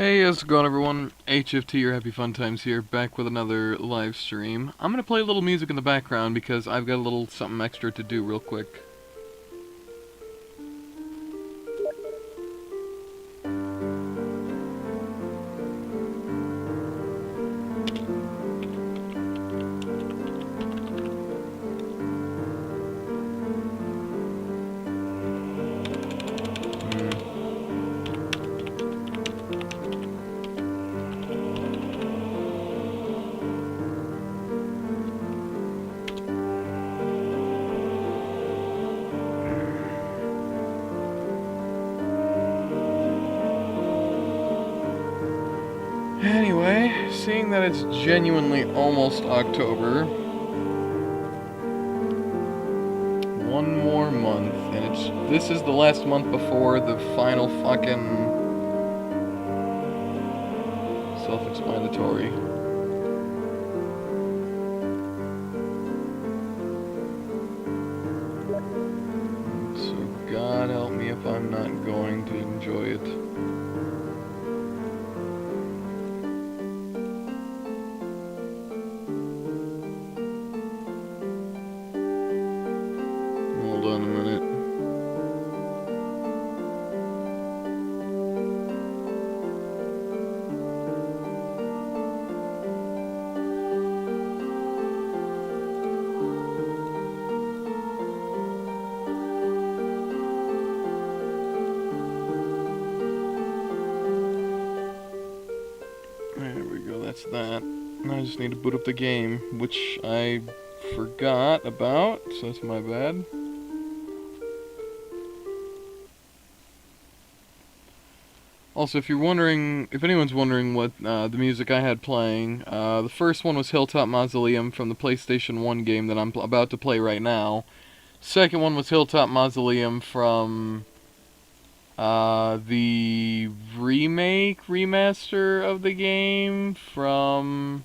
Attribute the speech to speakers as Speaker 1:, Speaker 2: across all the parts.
Speaker 1: Hey, how's it going everyone? HFT or Happy Fun Times here, back with another live stream. I'm gonna play a little music in the background because I've got a little something extra to do real quick. Anyway, seeing that it's genuinely almost October, one more month, and this is the last month before the final fucking self-explanatory. So God help me if I'm not going to enjoy it. That's that. Now I just need to boot up the game, which I forgot about, so that's my bad. Also, if anyone's wondering what the music I had playing, the first one was Hilltop Mausoleum from the PlayStation 1 game that I'm about to play right now. Second one was Hilltop Mausoleum from the remaster of the game from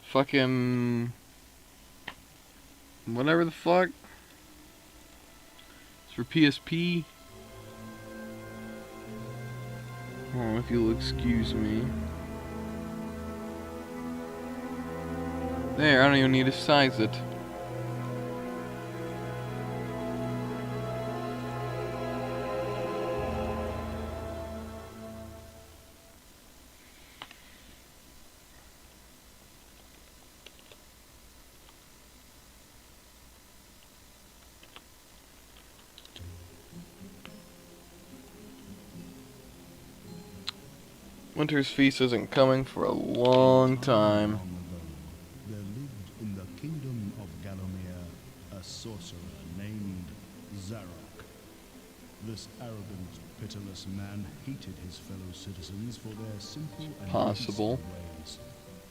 Speaker 1: fucking whatever the fuck. It's for PSP. Oh, if you'll excuse me. There, I don't even need to size it. Winter's Feast isn't coming for a long time.
Speaker 2: There lived in the kingdom of Gallomere a sorcerer named Zarok. This arrogant, pitiless man hated his fellow citizens for their simple and peaceful ways.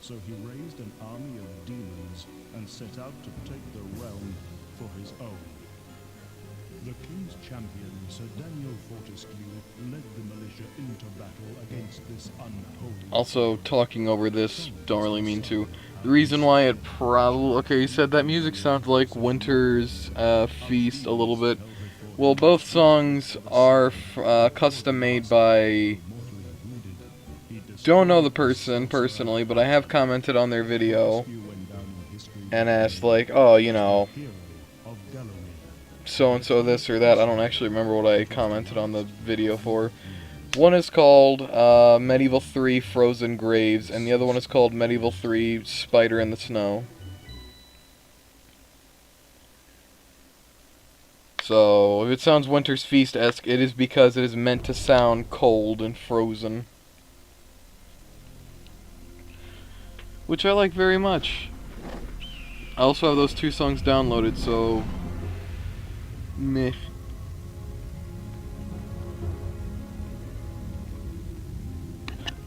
Speaker 2: So he raised an army of demons and set out to take the realm for his own. The king's champion, Sir Daniel Fortescue, led the militia into battle against this unholy...
Speaker 1: Also, talking over this, don't really mean to. The reason why it probably... Okay, you said that music sounds like Winter's Feast a little bit. Well, both songs are custom made by... Don't know the person personally, but I have commented on their video and asked, like, oh, you know, so-and-so this or that. I don't actually remember what I commented on the video for. One is called Medieval 3 Frozen Graves, and the other one is called Medieval 3 Spider in the Snow. So, if it sounds Winter's Feast-esque, it is because it is meant to sound cold and frozen. Which I like very much. I also have those two songs downloaded, so... meh.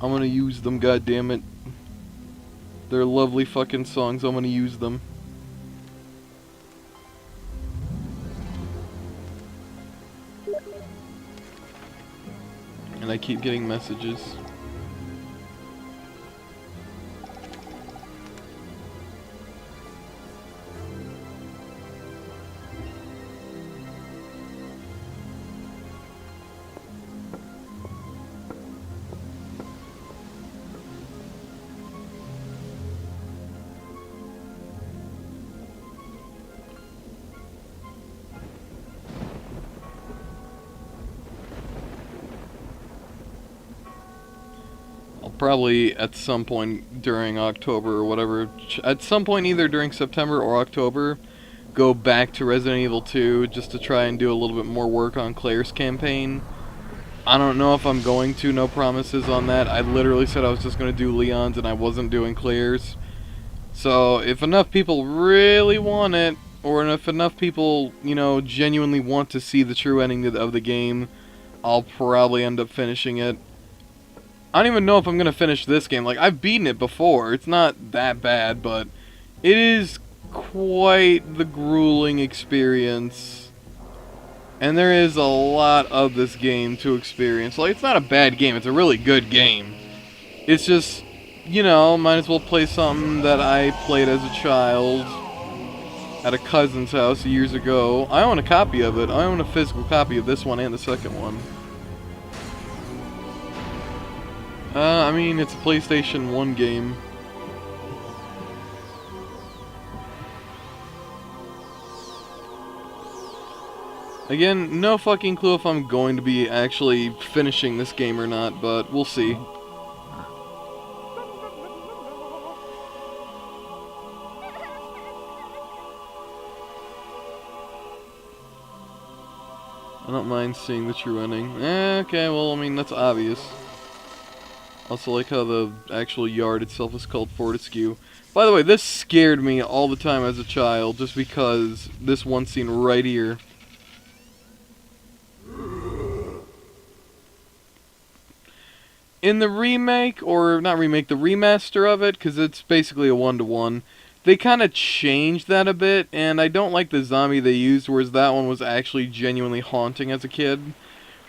Speaker 1: I'm gonna use them, goddammit. They're lovely fucking songs, I'm gonna use them. And I keep getting messages. Probably at some point during October or whatever. At some point either during September or October, go back to Resident Evil 2 just to try and do a little bit more work on Claire's campaign. I don't know if I'm going to, no promises on that. I literally said I was just going to do Leon's and I wasn't doing Claire's. So if enough people really want it, or if enough people, you know, genuinely want to see the true ending of the game, I'll probably end up finishing it. I don't even know if I'm going to finish this game. Like, I've beaten it before. It's not that bad, but it is quite the grueling experience. And there is a lot of this game to experience. Like, it's not a bad game. It's a really good game. It's just, you know, might as well play something that I played as a child at a cousin's house years ago. I own a copy of it. I own a physical copy of this one and the second one. I mean, it's a PlayStation 1 game. Again, no fucking clue if I'm going to be actually finishing this game or not, but we'll see. I don't mind seeing the true ending. Okay, well, I mean, that's obvious. Also like how the actual yard itself is called Fortescue. By the way, this scared me all the time as a child, just because this one scene right here. In the remake, or not remake, the remaster of it, because it's basically a one-to-one, they kind of changed that a bit, and I don't like the zombie they used, whereas that one was actually genuinely haunting as a kid.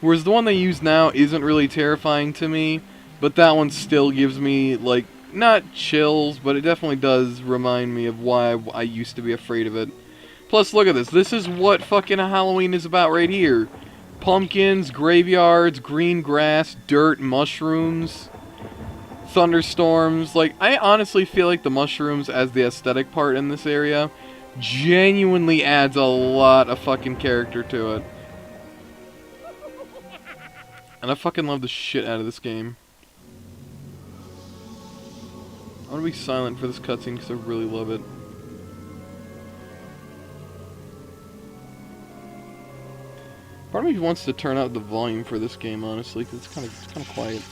Speaker 1: Whereas the one they use now isn't really terrifying to me, but that one still gives me, like, not chills, but it definitely does remind me of why I used to be afraid of it. Plus, look at this. This is what fucking Halloween is about right here. Pumpkins, graveyards, green grass, dirt, mushrooms, thunderstorms. Like, I honestly feel like the mushrooms as the aesthetic part in this area genuinely adds a lot of fucking character to it. And I fucking love the shit out of this game. I'm gonna be silent for this cutscene because I really love it. Part of me wants to turn up the volume for this game, honestly, because it's kind of quiet.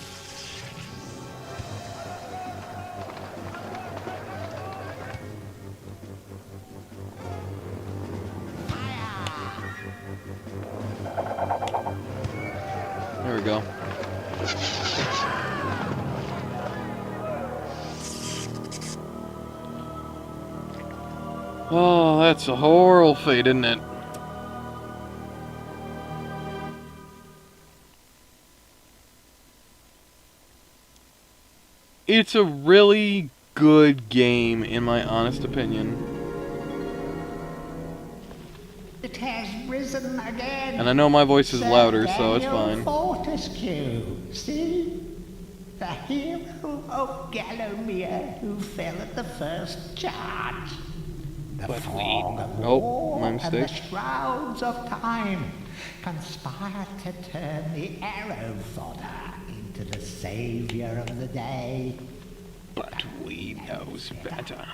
Speaker 1: There we go. Oh, that's a horrible fate, isn't it? It's a really good game, in my honest opinion.
Speaker 3: It has risen again.
Speaker 1: And I know my voice is louder, so it's fine.
Speaker 3: Fortescue, see? The hero of Galomere who fell at the first charge. The fog of war
Speaker 1: my
Speaker 3: and the
Speaker 1: mistake.
Speaker 3: shrouds of time conspire to turn the arrow fodder into the savior of the day.
Speaker 1: But we knows better.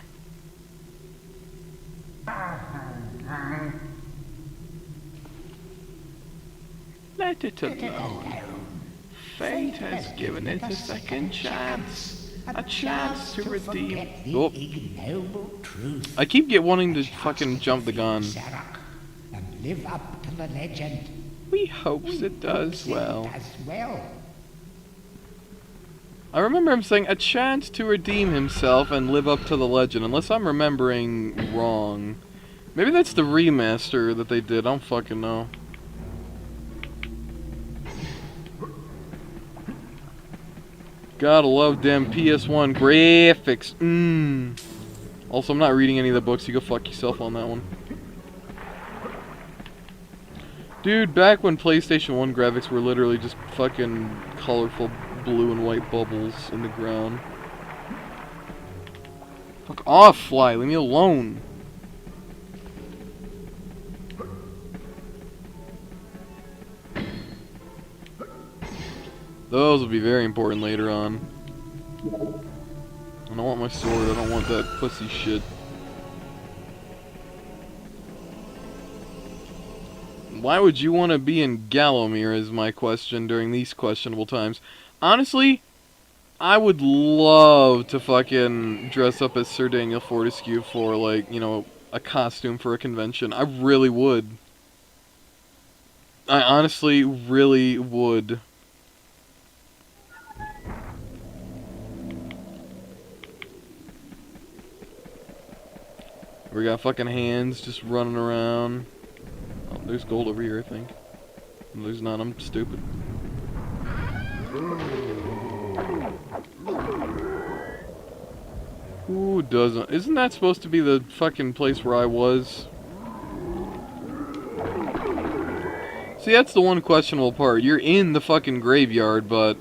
Speaker 1: Let it alone. Fate has given it a second chance. A chance to redeem. Oh.
Speaker 3: Ignoble truth.
Speaker 1: I keep wanting to fucking jump the gun.
Speaker 3: And live up to the legend.
Speaker 1: We hopes it does well.
Speaker 3: As well.
Speaker 1: I remember him saying a chance to redeem himself and live up to the legend, unless I'm remembering wrong. Maybe that's the remaster that they did, I don't fucking know. Gotta love them PS1 graphics. Also, I'm not reading any of the books, you go fuck yourself on that one. Dude, back when PlayStation 1 graphics were literally just fucking colorful blue and white bubbles in the ground. Fuck off, Fly, leave me alone. Those will be very important later on. I don't want my sword, I don't want that pussy shit. Why would you want to be in Gallowmere is my question during these questionable times. Honestly, I would love to fucking dress up as Sir Daniel Fortescue for, like, you know, a costume for a convention. I really would. I honestly really would. We got fucking hands just running around. Oh, there's gold over here, I think. No, there's not, I'm stupid. Who doesn't? Isn't that supposed to be the fucking place where I was? See, that's the one questionable part. You're in the fucking graveyard, but...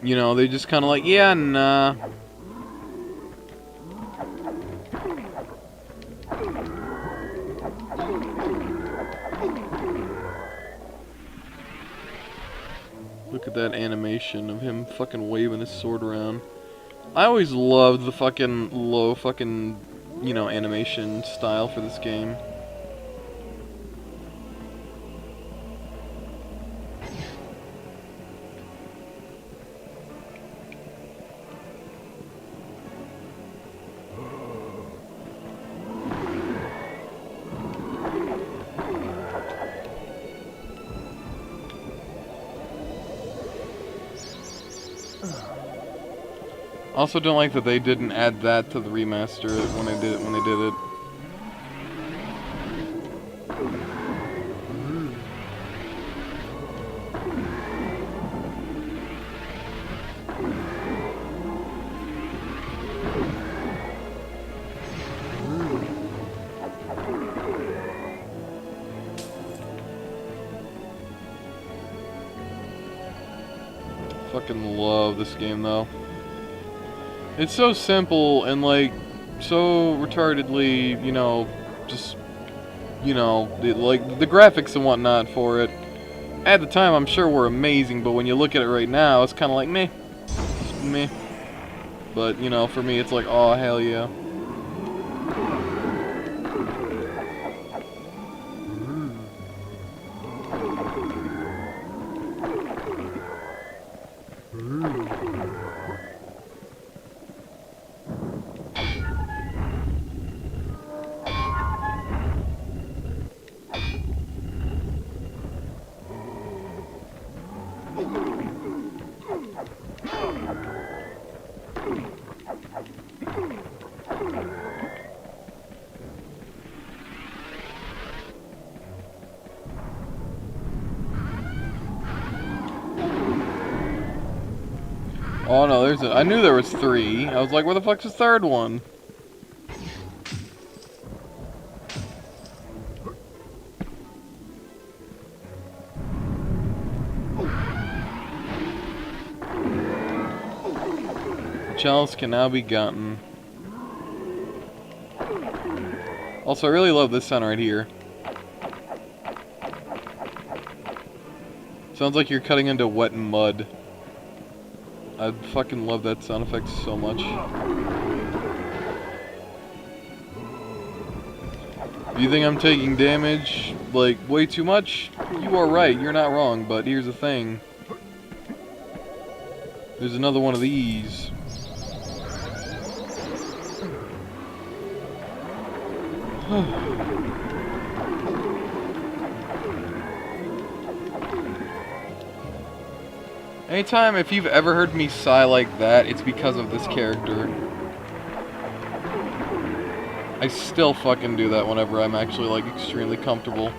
Speaker 1: You know, they just kinda like, yeah, nah. Look at that animation of him fucking waving his sword around. I always loved the fucking low fucking, you know, animation style for this game. Also don't like that they didn't add that to the remaster when they did it. Fucking love this game though. It's so simple and, like, so retardedly, you know, just, you know, like, the graphics and whatnot for it, at the time, I'm sure were amazing, but when you look at it right now, it's kind of like, meh. Just meh. But, you know, for me, it's like, oh, hell yeah. Oh no, there's I knew there was 3. I was like, where the fuck's the third one? The chalice can now be gotten. Also, I really love this sound right here. Sounds like you're cutting into wet mud. I fucking love that sound effect so much. Do you think I'm taking damage, like, way too much? You are right, you're not wrong, but here's the thing. There's another one of these. Anytime, if you've ever heard me sigh like that, it's because of this character. I still fucking do that whenever I'm actually, like, extremely comfortable.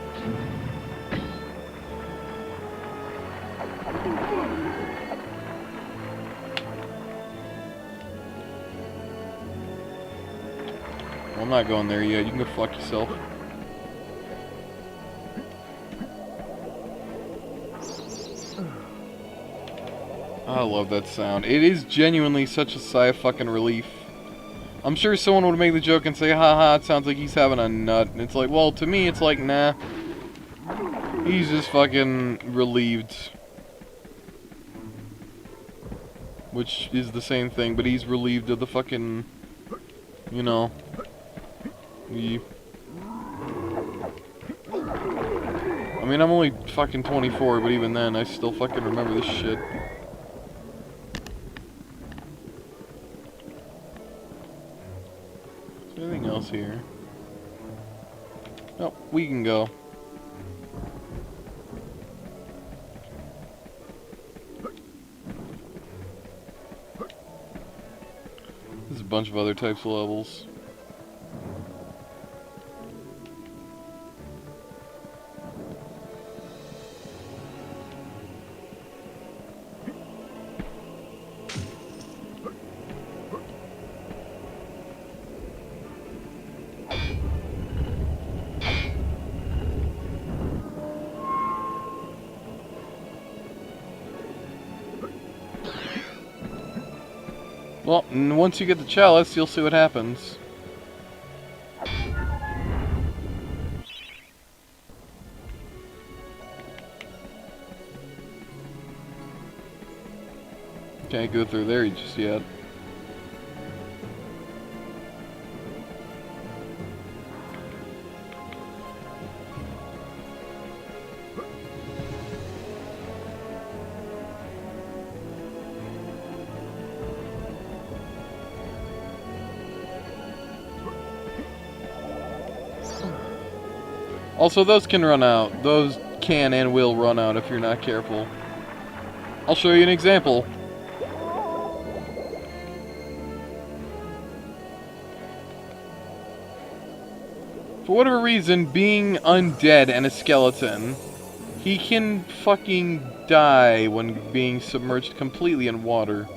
Speaker 1: Well, I'm not going there yet. You can go fuck yourself. I love that sound. It is genuinely such a sigh of fucking relief. I'm sure someone would make the joke and say, haha, it sounds like he's having a nut. And it's like, well, to me, it's like, nah. He's just fucking relieved. which is the same thing, but he's relieved of the fucking, you know, the... I mean, I'm only fucking 24, but even then, I still fucking remember this shit. Is there anything else here? Nope, we can go. There's a bunch of other types of levels. Well, once you get the chalice, you'll see what happens. Can't go through there just yet. Also, those can run out. Those can and will run out if you're not careful. I'll show you an example. For whatever reason, being undead and a skeleton, he can fucking die when being submerged completely in water.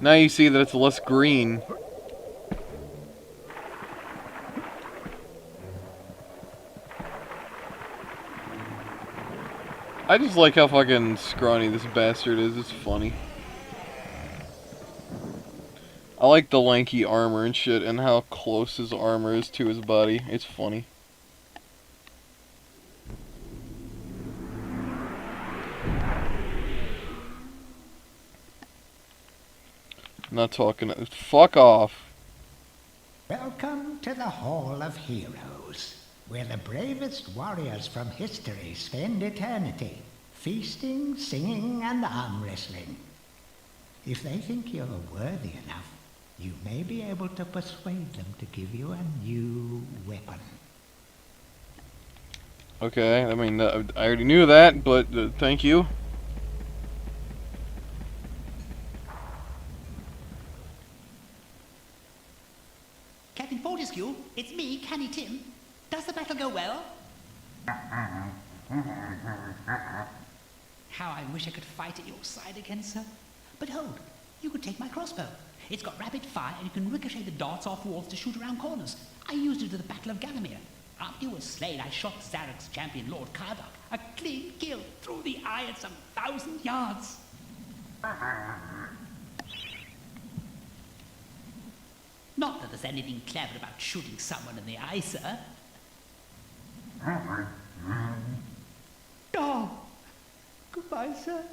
Speaker 1: Now you see that it's less green. I just like how fucking scrawny this bastard is. It's funny. I like the lanky armor and shit and how close his armor is to his body. It's funny. I'm not talking. Fuck off.
Speaker 3: Welcome to the Hall of Heroes, where the bravest warriors from history spend eternity, feasting, singing, and arm wrestling. If they think you're worthy enough, you may be able to persuade them to give you a new weapon.
Speaker 1: Okay, I mean, I already knew that, but thank you.
Speaker 4: Captain Fortescue, it's me, Canny Tim. Does the battle go well? How I wish I could fight at your side again, sir. But hold, you could take my crossbow. It's got rapid fire and you can ricochet the darts off walls to shoot around corners. I used it at the Battle of Gallowmere. After you were slain, I shot Zarok's champion, Lord Kardok. A clean kill through the eye at some 1,000 yards. Not that there's anything clever about shooting someone in the eye, sir. Oh, goodbye, sir.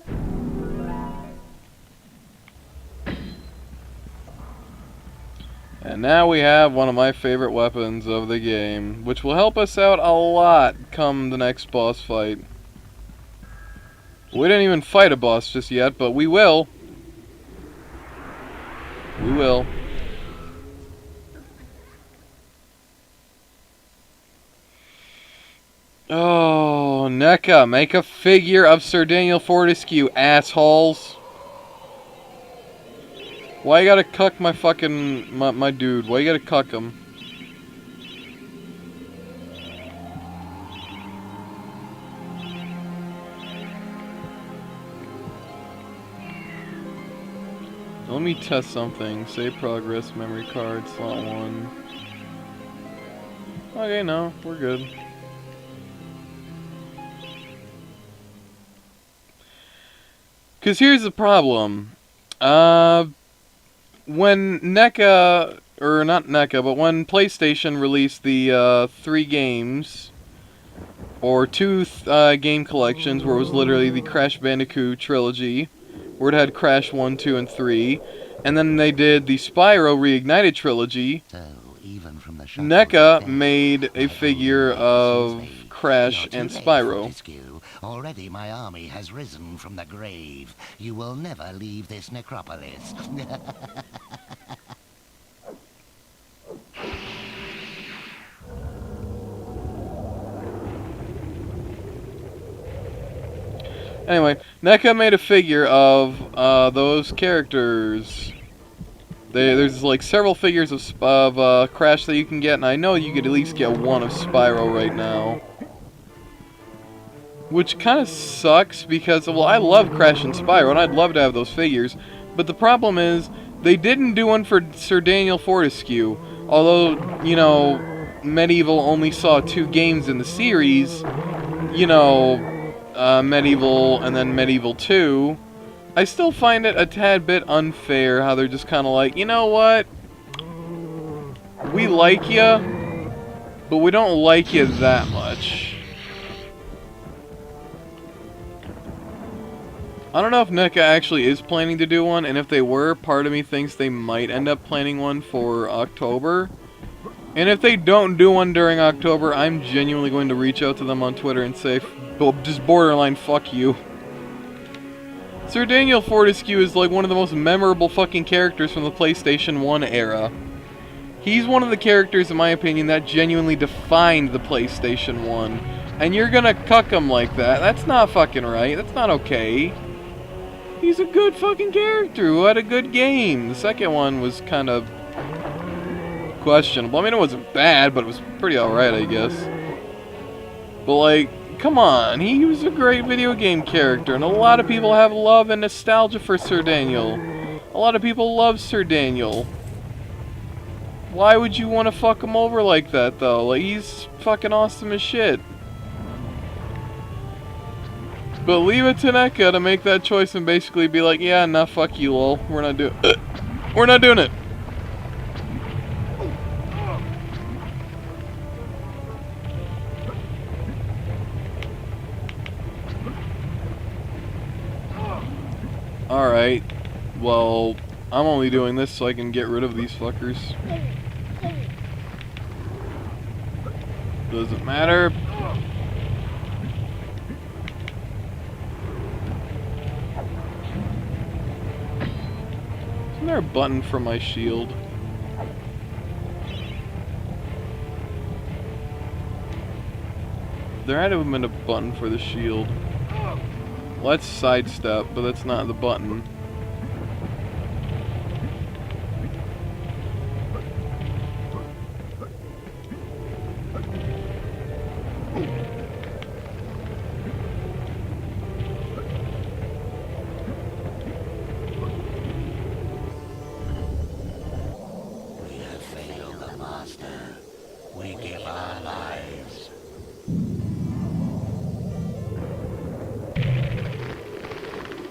Speaker 1: And now we have one of my favorite weapons of the game, which will help us out a lot come the next boss fight. We didn't even fight a boss just yet, but we will. We will. Oh, NECA, make a figure of Sir Daniel Fortescue, assholes. Why you gotta cuck my fucking, my dude? Why you gotta cuck him? Let me test something. Save progress, memory card, slot 1. Okay, no, we're good. Because here's the problem. When NECA or not NECA, but when PlayStation released the 3 games, or 2 game collections, where it was literally the Crash Bandicoot trilogy, where it had Crash 1, 2, and 3, and then they did the Spyro Reignited trilogy.
Speaker 5: So, even from the
Speaker 1: NECA made a figure of Crash and Spyro.
Speaker 5: Already my army has risen from the grave. You will never leave this necropolis.
Speaker 1: Anyway, NECA made a figure of those characters. There's like several figures of Crash that you can get, and I know you could at least get one of Spyro right now. Which kind of sucks because, well, I love Crash and Spyro, and I'd love to have those figures. But the problem is, they didn't do one for Sir Daniel Fortescue. Although, you know, Medieval only saw 2 games in the series, you know, Medieval and then Medieval 2, I still find it a tad bit unfair how they're just kind of like, you know what? We like ya, but we don't like you that much. I don't know if NECA actually is planning to do one, and if they were, part of me thinks they might end up planning one for October. And if they don't do one during October, I'm genuinely going to reach out to them on Twitter and say, well, just borderline fuck you. Sir Daniel Fortescue is like one of the most memorable fucking characters from the PlayStation 1 era. He's one of the characters, in my opinion, that genuinely defined the PlayStation 1. And you're gonna cuck him like that. That's not fucking right. That's not okay. He's a good fucking character who had a good game. The second one was kind of questionable. I mean, it wasn't bad, but it was pretty alright, I guess. But, like, come on. He was a great video game character, and a lot of people have love and nostalgia for Sir Daniel. A lot of people love Sir Daniel. Why would you want to fuck him over like that, though? Like, he's fucking awesome as shit. But leave it to NECA to make that choice and basically be like, yeah, nah, fuck you, lol. We're not doing it. We're not doing it. Alright. Well, I'm only doing this so I can get rid of these fuckers. Doesn't matter. Isn't there a button for my shield? There had to have been a button for the shield. Well, that's sidestep, but that's not the button.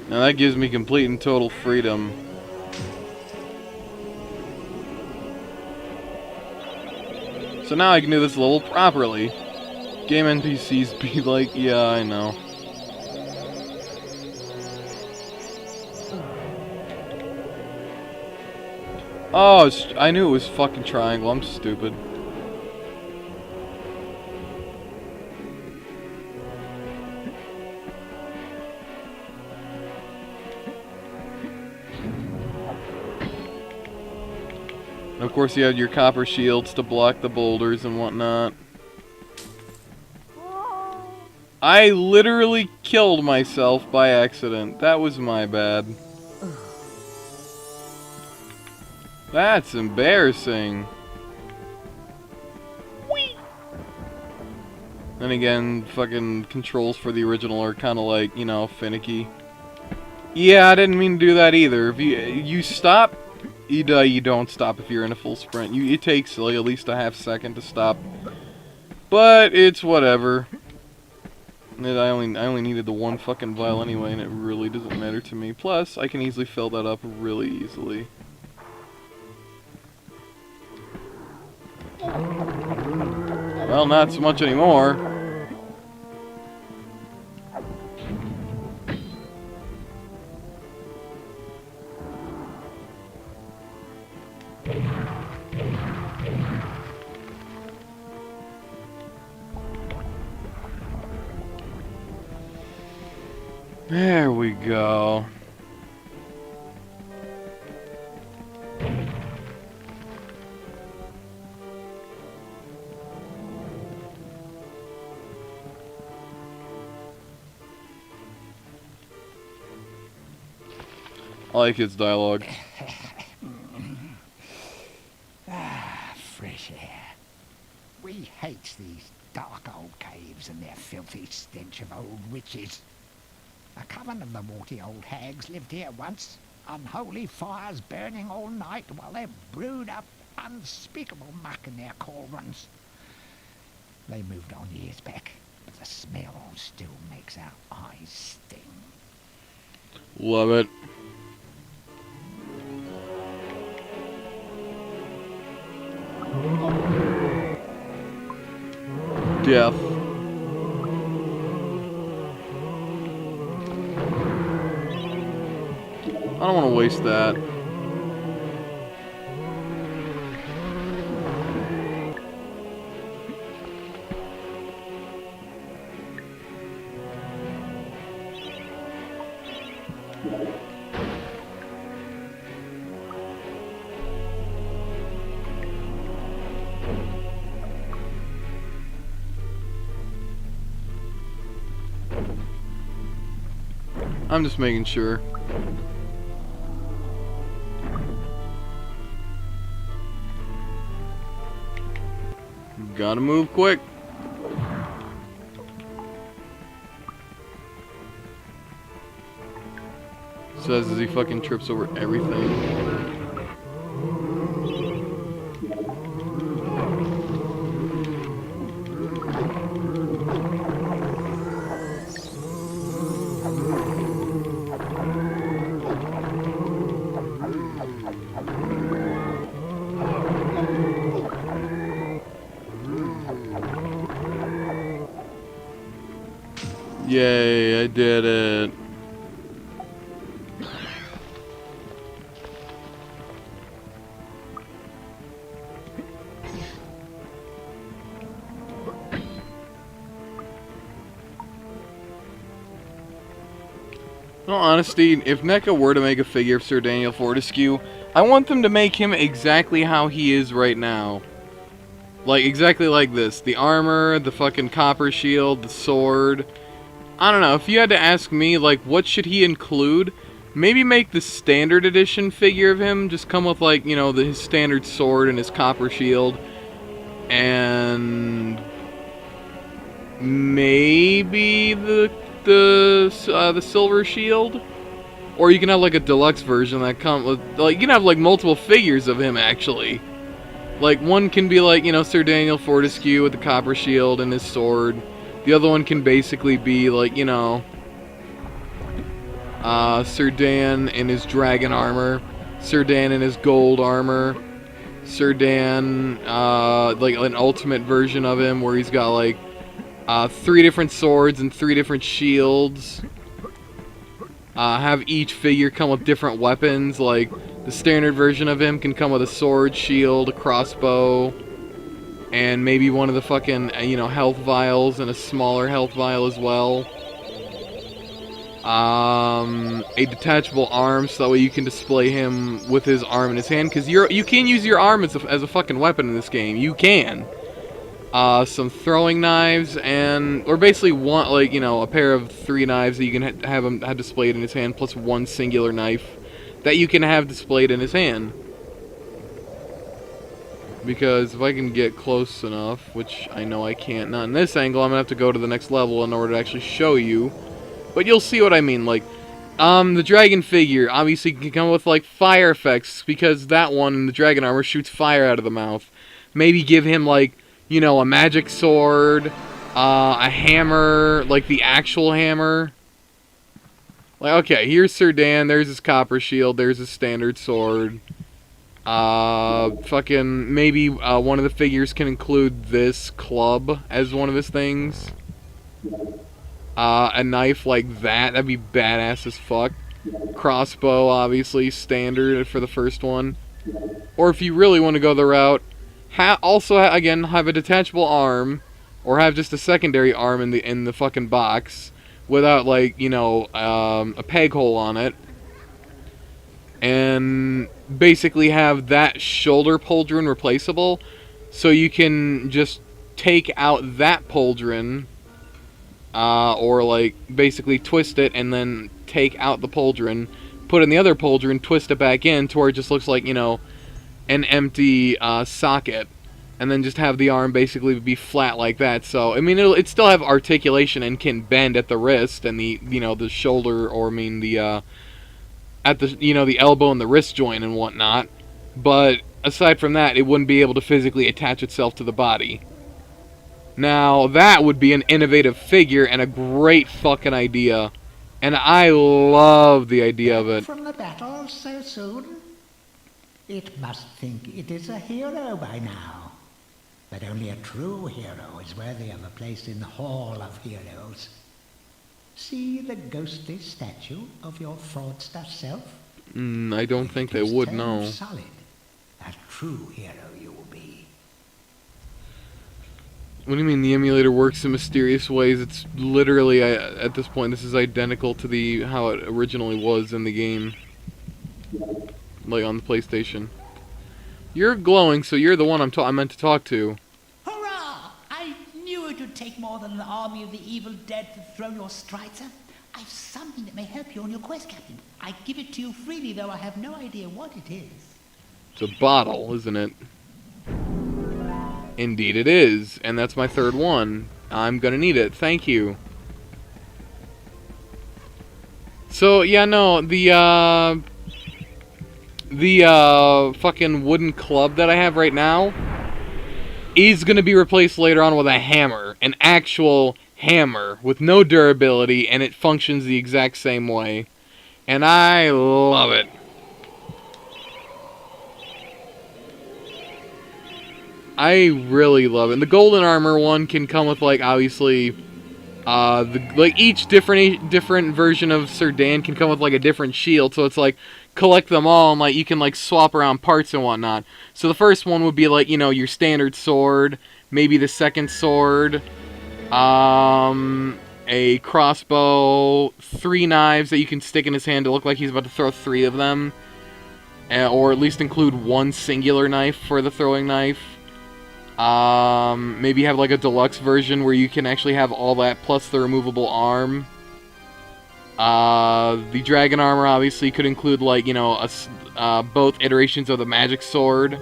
Speaker 1: Now that gives me complete and total freedom. So now I can do this level properly. Game NPCs be like, yeah, I know. Oh, I knew it was fucking triangle. I'm stupid. Of course, you have your copper shields to block the boulders and whatnot. I literally killed myself by accident. That was my bad. That's embarrassing. Whee! Then again, fucking controls for the original are kind of like, you know, finicky. Yeah, I didn't mean to do that either. If you stop, you don't stop if you're in a full sprint. It takes like at least a half second to stop. But it's whatever. I only needed the one fucking vial anyway, and it really doesn't matter to me. Plus, I can easily fill that up really easily. Well, not so much anymore. There we go. I like his dialogue.
Speaker 3: Fresh air. We hate these dark old caves and their filthy stench of old witches. A coven of the warty old hags lived here once, unholy fires burning all night while they brewed up unspeakable muck in their cauldrons. They moved on years back, but the smell still makes our eyes sting.
Speaker 1: Love it. Death. I don't want to waste that. I'm just making sure. Gotta move quick. Says as he fucking trips over everything. Yay, I did it. In all honesty, if NECA were to make a figure of Sir Daniel Fortescue, I want them to make him exactly how he is right now. Like, exactly like this. The armor, the fucking copper shield, the sword. I don't know, if you had to ask me, like, what should he include? Maybe make the standard edition figure of him just come with, like, you know, his standard sword and his copper shield. And maybe the silver shield? Or you can have, like, a deluxe version that come with, like, you can have, like, multiple figures of him, actually. Like, one can be, like, you know, Sir Daniel Fortescue with the copper shield and his sword. The other one can basically be, like, you know, Sir Dan in his dragon armor, Sir Dan in his gold armor, Sir Dan, like, an ultimate version of him where he's got, like, 3 different swords and 3 different shields. Have each figure come with different weapons, like, the standard version of him can come with a sword, shield, a crossbow, and maybe one of the fucking, you know, health vials and a smaller health vial as well. A detachable arm, so that way you can display him with his arm in his hand, because you can use your arm as a fucking weapon in this game. You can. Some throwing knives, or basically one, like, you know, a pair of 3 knives that you can have displayed in his hand, plus one singular knife that you can have displayed in his hand. Because if I can get close enough, which I know I can't, not in this angle, I'm going to have to go to the next level in order to actually show you. But you'll see what I mean, like, the dragon figure obviously can come with, like, fire effects, because that one in the dragon armor shoots fire out of the mouth. Maybe give him, like, you know, a magic sword, a hammer, like the actual hammer. Like, okay, here's Sir Dan, there's his copper shield, there's his standard sword. Fucking maybe one of the figures can include this club as one of his things. A knife like that, that'd be badass as fuck. Crossbow, obviously, standard for the first one. Or if you really want to go the route, again, have a detachable arm, or have just a secondary arm in the fucking box, without, like, you know, a peg hole on it. And basically have that shoulder pauldron replaceable, so you can just take out that pauldron, or like basically twist it and then take out the pauldron, put in the other pauldron, twist it back in to where it just looks like, you know, an empty socket, and then just have the arm basically be flat like that. So I mean, it still have articulation and can bend at the wrist and the, you know, the shoulder, or I mean the at the, you know, the elbow and the wrist joint and whatnot. But aside from that, it wouldn't be able to physically attach itself to the body. Now, that would be an innovative figure and a great fucking idea. And I love the idea of it.
Speaker 3: From the battle so soon? It must think it is a hero by now. But only a true hero is worthy of a place in the Hall of Heroes. See the ghostly statue of your fraudster self?
Speaker 1: I don't think they would, no.
Speaker 3: Solid. A true hero you will be.
Speaker 1: What do you mean the emulator works in mysterious ways? It's literally, at this point, this is identical to how it originally was in the game. Like on the PlayStation. You're glowing, so you're the one I meant to talk to.
Speaker 4: Hurrah! I knew it would take more than an army of the evil dead to throw your strider. I've something that may help you on your quest, Captain. I give it to you freely, though I have no idea what it is.
Speaker 1: It's a bottle, isn't it? Indeed it is, and that's my third one. I'm gonna need it, thank you. So, yeah, no, the fucking wooden club that I have right now is gonna be replaced later on with a hammer. An actual hammer with no durability, and it functions the exact same way. And I love it. I really love it. And the golden armor one can come with, like, obviously, each different version of Sir Dan can come with, like, a different shield. So it's like, collect them all, and, like, you can, like, swap around parts and whatnot. So the first one would be, like, you know, your standard sword, maybe the second sword, a crossbow, 3 knives that you can stick in his hand to look like he's about to throw 3 of them, or at least include 1 singular knife for the throwing knife. Maybe have like a deluxe version where you can actually have all that plus the removable arm. The dragon armor obviously could include, like, you know, both iterations of the magic sword,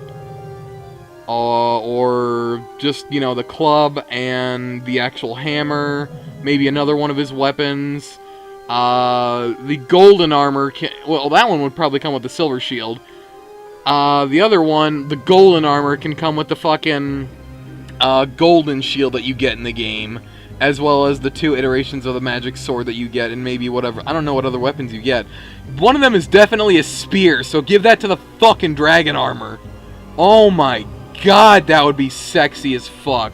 Speaker 1: or just, you know, the club and the actual hammer. Maybe another one of his weapons. The golden armor well, that one would probably come with the silver shield. The other one, the golden armor, can come with the fucking golden shield that you get in the game, as well as the 2 iterations of the magic sword that you get, and maybe whatever. I don't know what other weapons you get. One of them is definitely a spear, so give that to the fucking dragon armor. Oh my god, that would be sexy as fuck.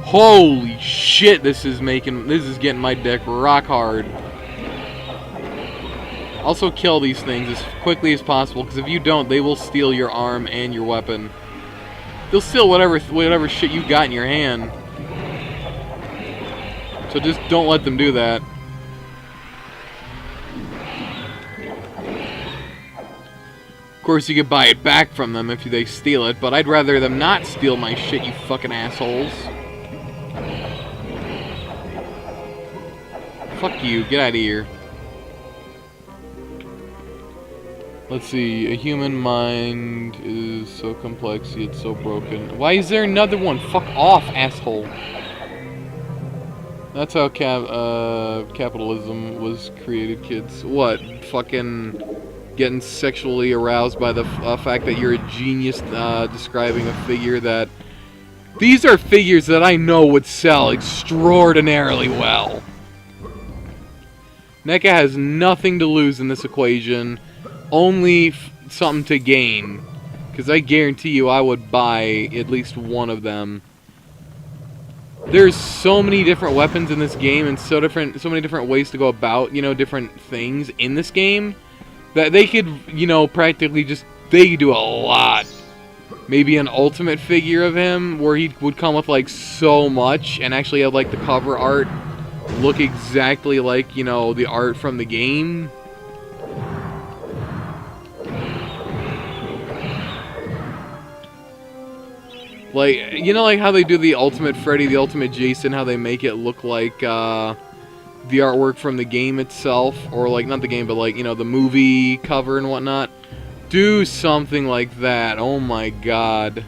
Speaker 1: Holy shit, this is getting my dick rock hard. Also kill these things as quickly as possible, because if you don't, they will steal your arm and your weapon. They'll steal whatever shit you got in your hand. So just don't let them do that. Of course, you could buy it back from them if they steal it, but I'd rather them not steal my shit, you fucking assholes. Fuck you, get out of here. Let's see, a human mind is so complex yet so broken. Why is there another one? Fuck off, asshole. That's how capitalism was created, kids. What? Fucking getting sexually aroused by the fact that you're a genius describing a figure that... These are figures that I know would sell extraordinarily well. NECA has nothing to lose in this equation. only something to gain. Because I guarantee you I would buy at least one of them. There's so many different weapons in this game and so many different ways to go about, you know, different things in this game that they could, you know, practically just, they could do a lot. Maybe an ultimate figure of him where he would come with like so much and actually have like the cover art look exactly like, you know, the art from the game. Like, you know, like how they do the Ultimate Freddy, the Ultimate Jason, how they make it look like the artwork from the game itself, or like, not the game, but like, you know, the movie cover and whatnot. Do something like that. Oh my god.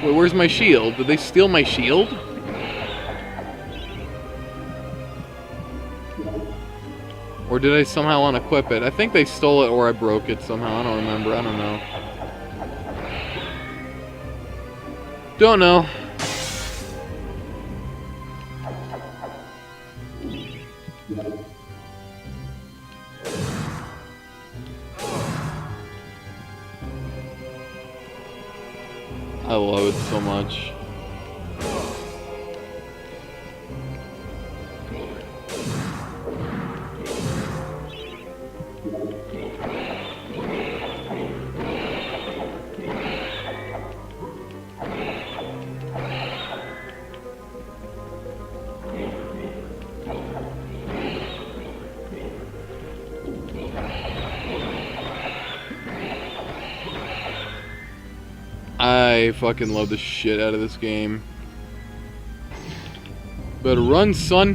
Speaker 1: Wait, where's my shield? Did they steal my shield? Or did I somehow unequip it? I think they stole it or I broke it somehow. I don't remember. I don't know. Don't know. I love it so much. I fucking love the shit out of this game. Better run, son.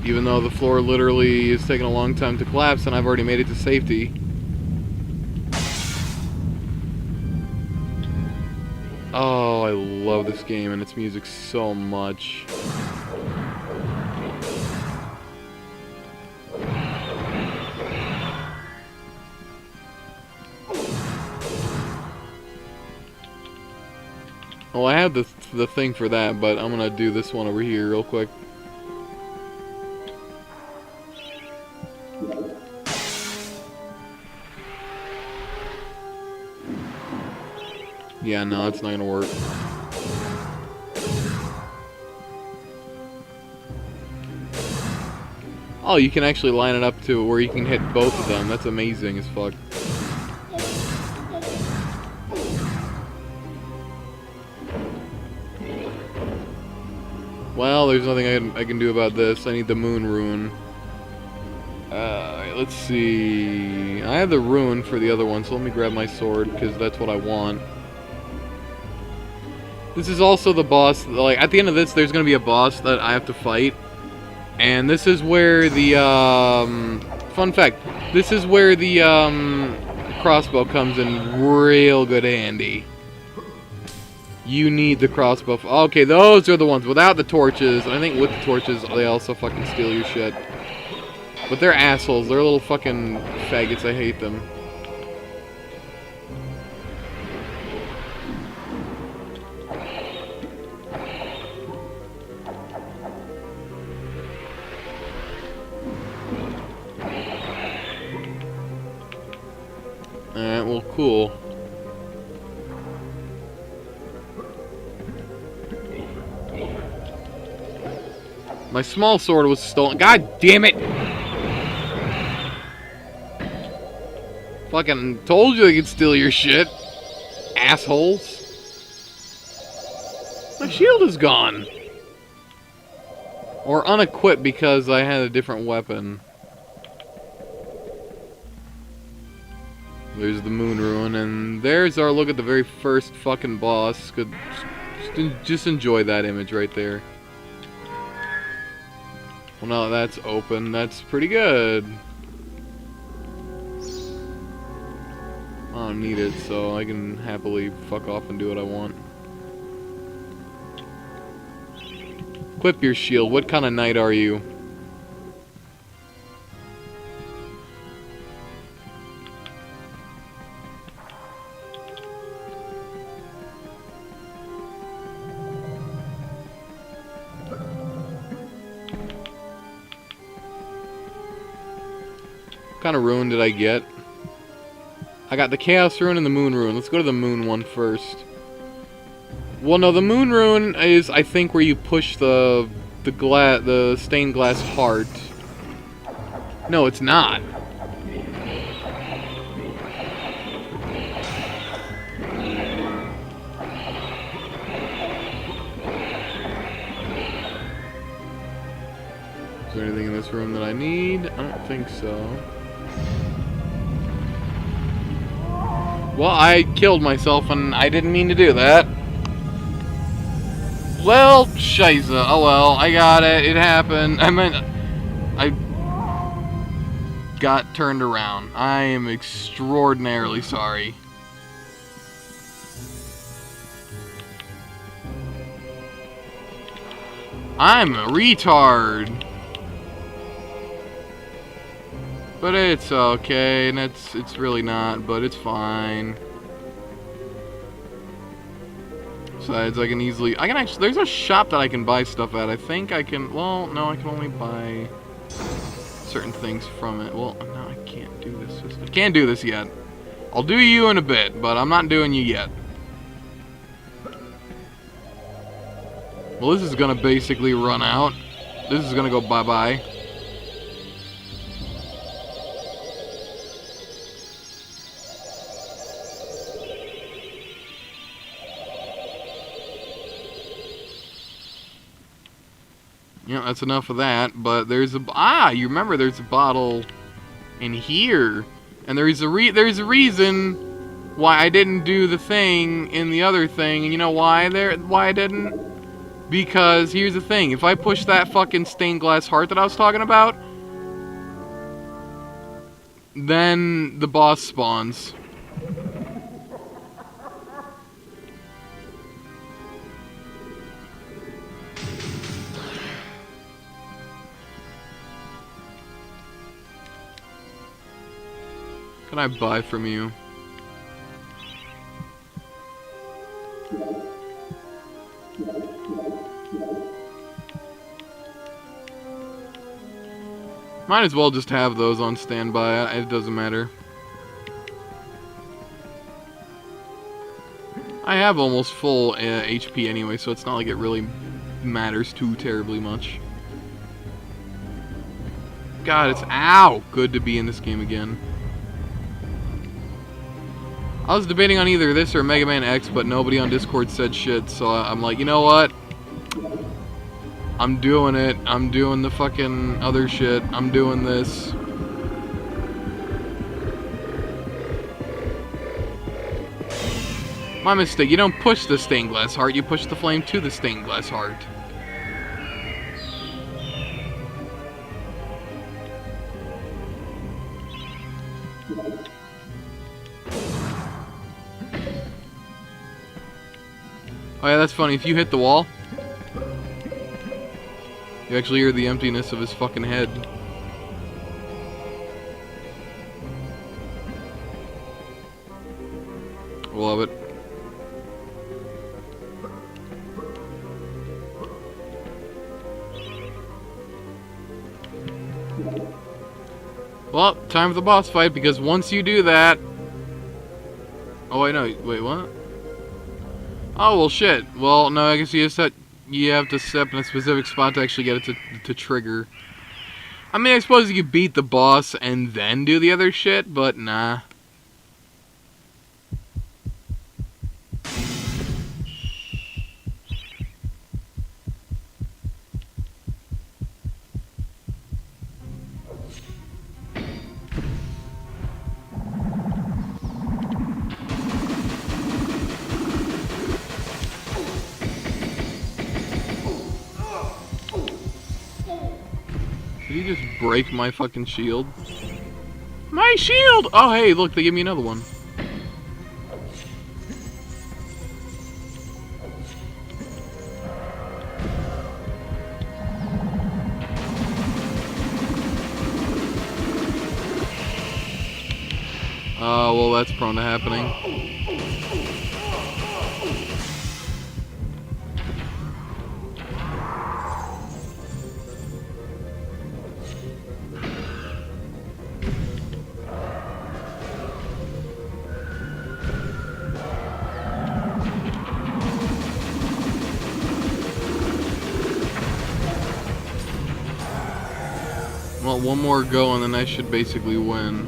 Speaker 1: Even though the floor literally is taking a long time to collapse and I've already made it to safety. Oh, I love this game and its music so much. Well, I have the thing for that, but I'm gonna do this one over here real quick. Yeah, no, it's not gonna work. Oh, you can actually line it up to where you can hit both of them. That's amazing as fuck. Well, there's nothing I can do about this. I need the moon rune. Let's see. I have the rune for the other one, so let me grab my sword, because that's what I want. This is also the boss. Like, at the end of this, there's going to be a boss that I have to fight. And this is where the, fun fact, this is where the, crossbow comes in real good handy. You need the crossbow. Okay, those are the ones without the torches. I think with the torches, they also fucking steal your shit. But they're assholes. They're little fucking faggots. I hate them. Alright, well, cool. My small sword was stolen. God damn it! Fucking told you they could steal your shit. Assholes. My shield is gone. Or unequipped because I had a different weapon. There's the moon rune, and there's our look at the very first fucking boss. Good, just enjoy that image right there. Well, now that that's open, that's pretty good. I don't need it, so I can happily fuck off and do what I want. Equip your shield. What kind of knight are you? kind of rune did I get? I got the Chaos Rune and the Moon Rune. Let's go to the Moon one first. Well, no, the Moon Rune is, I think, where you push the stained glass heart. No, it's not. Is there anything in this room that I need? I don't think so. Well, I killed myself and I didn't mean to do that. Well, shiza. Oh well, I got it. It happened. I got turned around. I am extraordinarily sorry. I'm a retard. But it's okay, and it's really not, but it's fine. Besides, I can actually, there's a shop that I can buy stuff at. I think I can, well, no, I can only buy certain things from it. Well, no, I can't do this. I can't do this yet. I'll do you in a bit, but I'm not doing you yet. Well, this is gonna basically run out. This is gonna go bye-bye. Yeah, that's enough of that, but there's you remember there's a bottle in here, and there's a reason why I didn't do the thing in the other thing, and you know why I didn't? Because here's the thing, if I push that fucking stained glass heart that I was talking about, then the boss spawns. Can I buy from you? Might as well just have those on standby. It doesn't matter. I have almost full HP anyway, so it's not like it really matters too terribly much. God, it's good to be in this game again. I was debating on either this or Mega Man X, but nobody on Discord said shit, so I'm like, you know what? I'm doing it. I'm doing the fucking other shit. I'm doing this. My mistake. You don't push the stained glass heart, you push the flame to the stained glass heart. Oh yeah, that's funny. If you hit the wall, you actually hear the emptiness of his fucking head. Love it. Well, time for the boss fight, because once you do that... Oh wait, no, wait, what? Oh, well, shit. Well, no, I guess you have to step in a specific spot to actually get it to trigger. I mean, I suppose you could beat the boss and then do the other shit, but nah. Did he just break my fucking shield? My shield! Oh, hey, look, they gave me another one. Oh, well, that's prone to happening. Well, one more go and then I should basically win.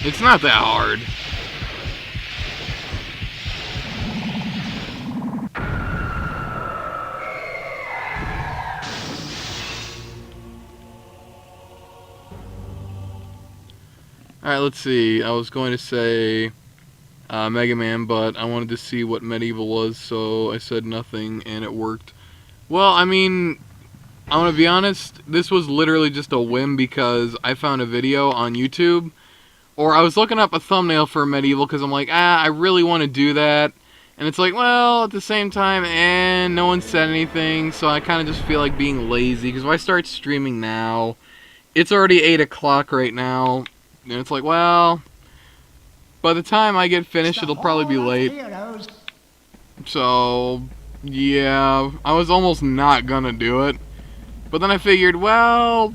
Speaker 1: It's not that hard. Alright, let's see. I was going to say Mega Man, but I wanted to see what medieval was, so I said nothing, and it worked. Well, I mean, I'm going to be honest, this was literally just a whim because I found a video on YouTube, or I was looking up a thumbnail for medieval because I'm like, I really want to do that. And it's like, well, at the same time, and no one said anything, so I kind of just feel like being lazy, because if I start streaming now, it's already 8 o'clock right now, and it's like, well, by the time I get finished, it'll probably be late. So, yeah, I was almost not gonna do it. But then I figured, well,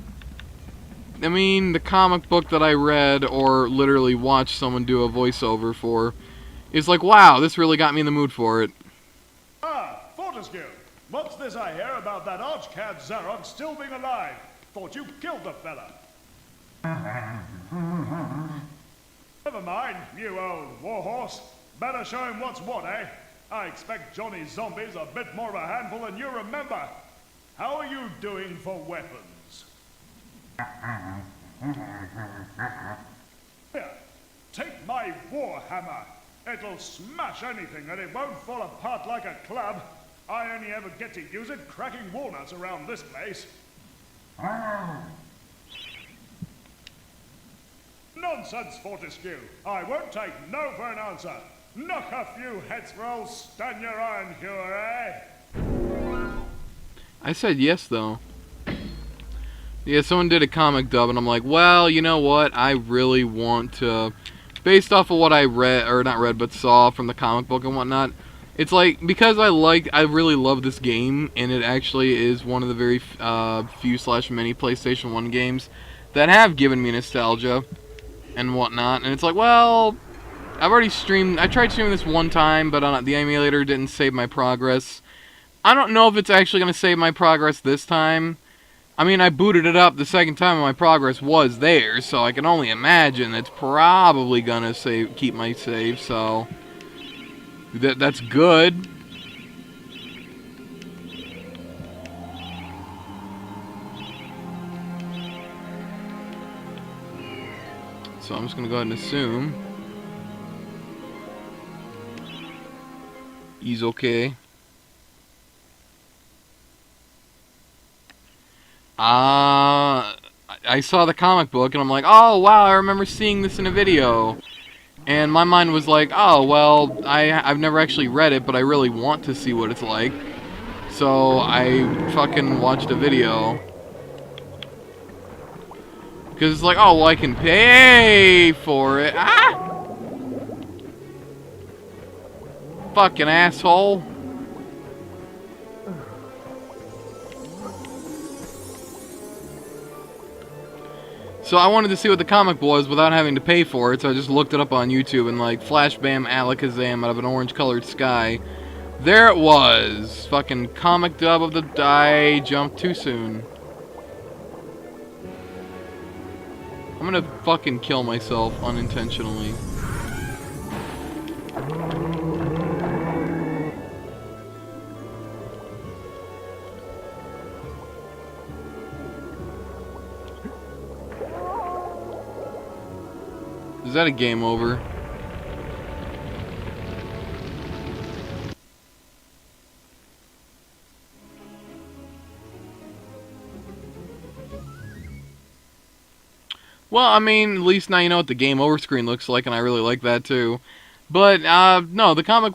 Speaker 1: I mean, the comic book that I read, or literally watched someone do a voiceover for, is like, wow, this really got me in the mood for it.
Speaker 2: Ah, Fortescue! What's this I hear about that arch-cad Zarok still being alive? Thought you killed the fella. Never mind, you old warhorse. Better show him what's what, eh? I expect Johnny's zombies a bit more of a handful than you remember. How are you doing for weapons? Here, take my war hammer. It'll smash anything and it won't fall apart like a club. I only ever get to use it cracking walnuts around this place. Nonsense, Fortescue. I won't take no for an answer. Knock a few heads for old Stan your iron hewer, eh?
Speaker 1: I said yes, though. Yeah, someone did a comic dub, and I'm like, well, you know what? I really want to, based off of what I read, or not read, but saw from the comic book and whatnot, it's like, because I really love this game, and it actually is one of the very few/many PlayStation 1 games that have given me nostalgia and whatnot, and it's like, well, I've already streamed, I tried streaming this one time, but the emulator didn't save my progress. I don't know if it's actually going to save my progress this time. I mean, I booted it up the second time and my progress was there, so I can only imagine it's probably going to keep my save, so that's good. So I'm just going to go ahead and assume he's okay. I saw the comic book and I'm like, oh wow, I remember seeing this in a video. And my mind was like, oh well, I've never actually read it, but I really want to see what it's like. So I fucking watched a video. Because it's like, oh well, I can pay for it. Ah! Fucking asshole. So I wanted to see what the comic was without having to pay for it, so I just looked it up on YouTube and like, flash bam alakazam out of an orange colored sky. There it was! Fucking comic dub of the I jumped too soon. I'm gonna fucking kill myself unintentionally. Is that a game over? Well, I mean, at least now you know what the game over screen looks like, and I really like that too. But no, the comic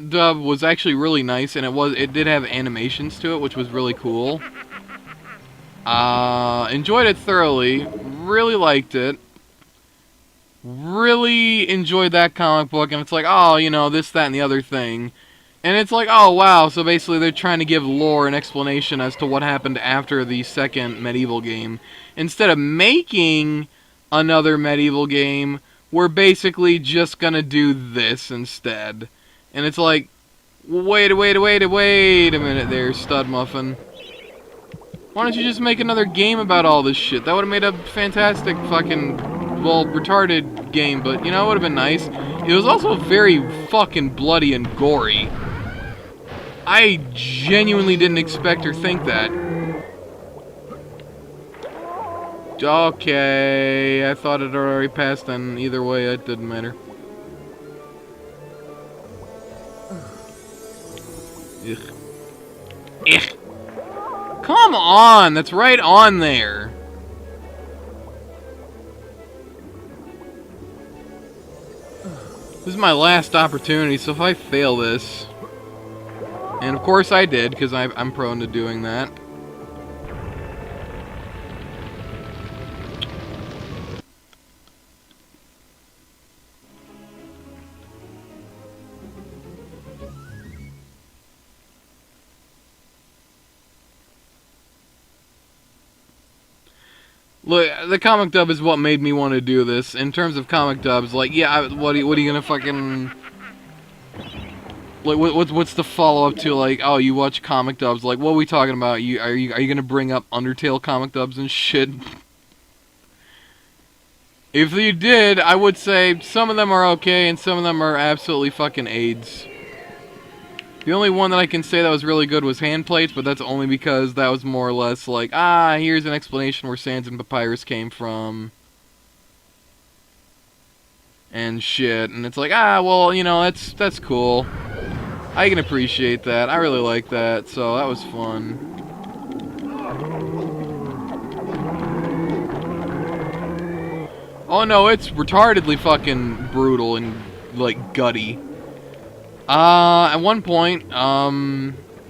Speaker 1: dub was actually really nice, and it did have animations to it, which was really cool. Enjoyed it thoroughly. Really liked it. Really enjoyed that comic book, and it's like, oh, you know, this, that, and the other thing. And it's like, oh, wow, so basically they're trying to give lore and explanation as to what happened after the second medieval game. Instead of making another medieval game we're basically just gonna do this instead. And it's like, wait a minute there, Stud Muffin. Why don't you just make another game about all this shit? That would have made a fantastic fucking, well, retarded game, but, you know, it would have been nice. It was also very fucking bloody and gory. I genuinely didn't expect or think that. Okay, I thought it had already passed, and either way, it didn't matter. Ugh. Ugh. Come on! That's right on there! This is my last opportunity, so if I fail this... And of course I did, because I'm prone to doing that. Look, the comic dub is what made me want to do this. In terms of comic dubs, like, yeah, what are you gonna fucking... Like, what's the follow-up to, like, oh, you watch comic dubs, like, what are we talking about? Are you gonna bring up Undertale comic dubs and shit? If you did, I would say some of them are okay, and some of them are absolutely fucking AIDS. The only one that I can say that was really good was Handplates, but that's only because that was more or less like, here's an explanation where Sands and Papyrus came from. And shit, and it's like, well, you know, that's cool. I can appreciate that. I really like that, so that was fun. Oh no, it's retardedly fucking brutal and, like, gutty. At one point,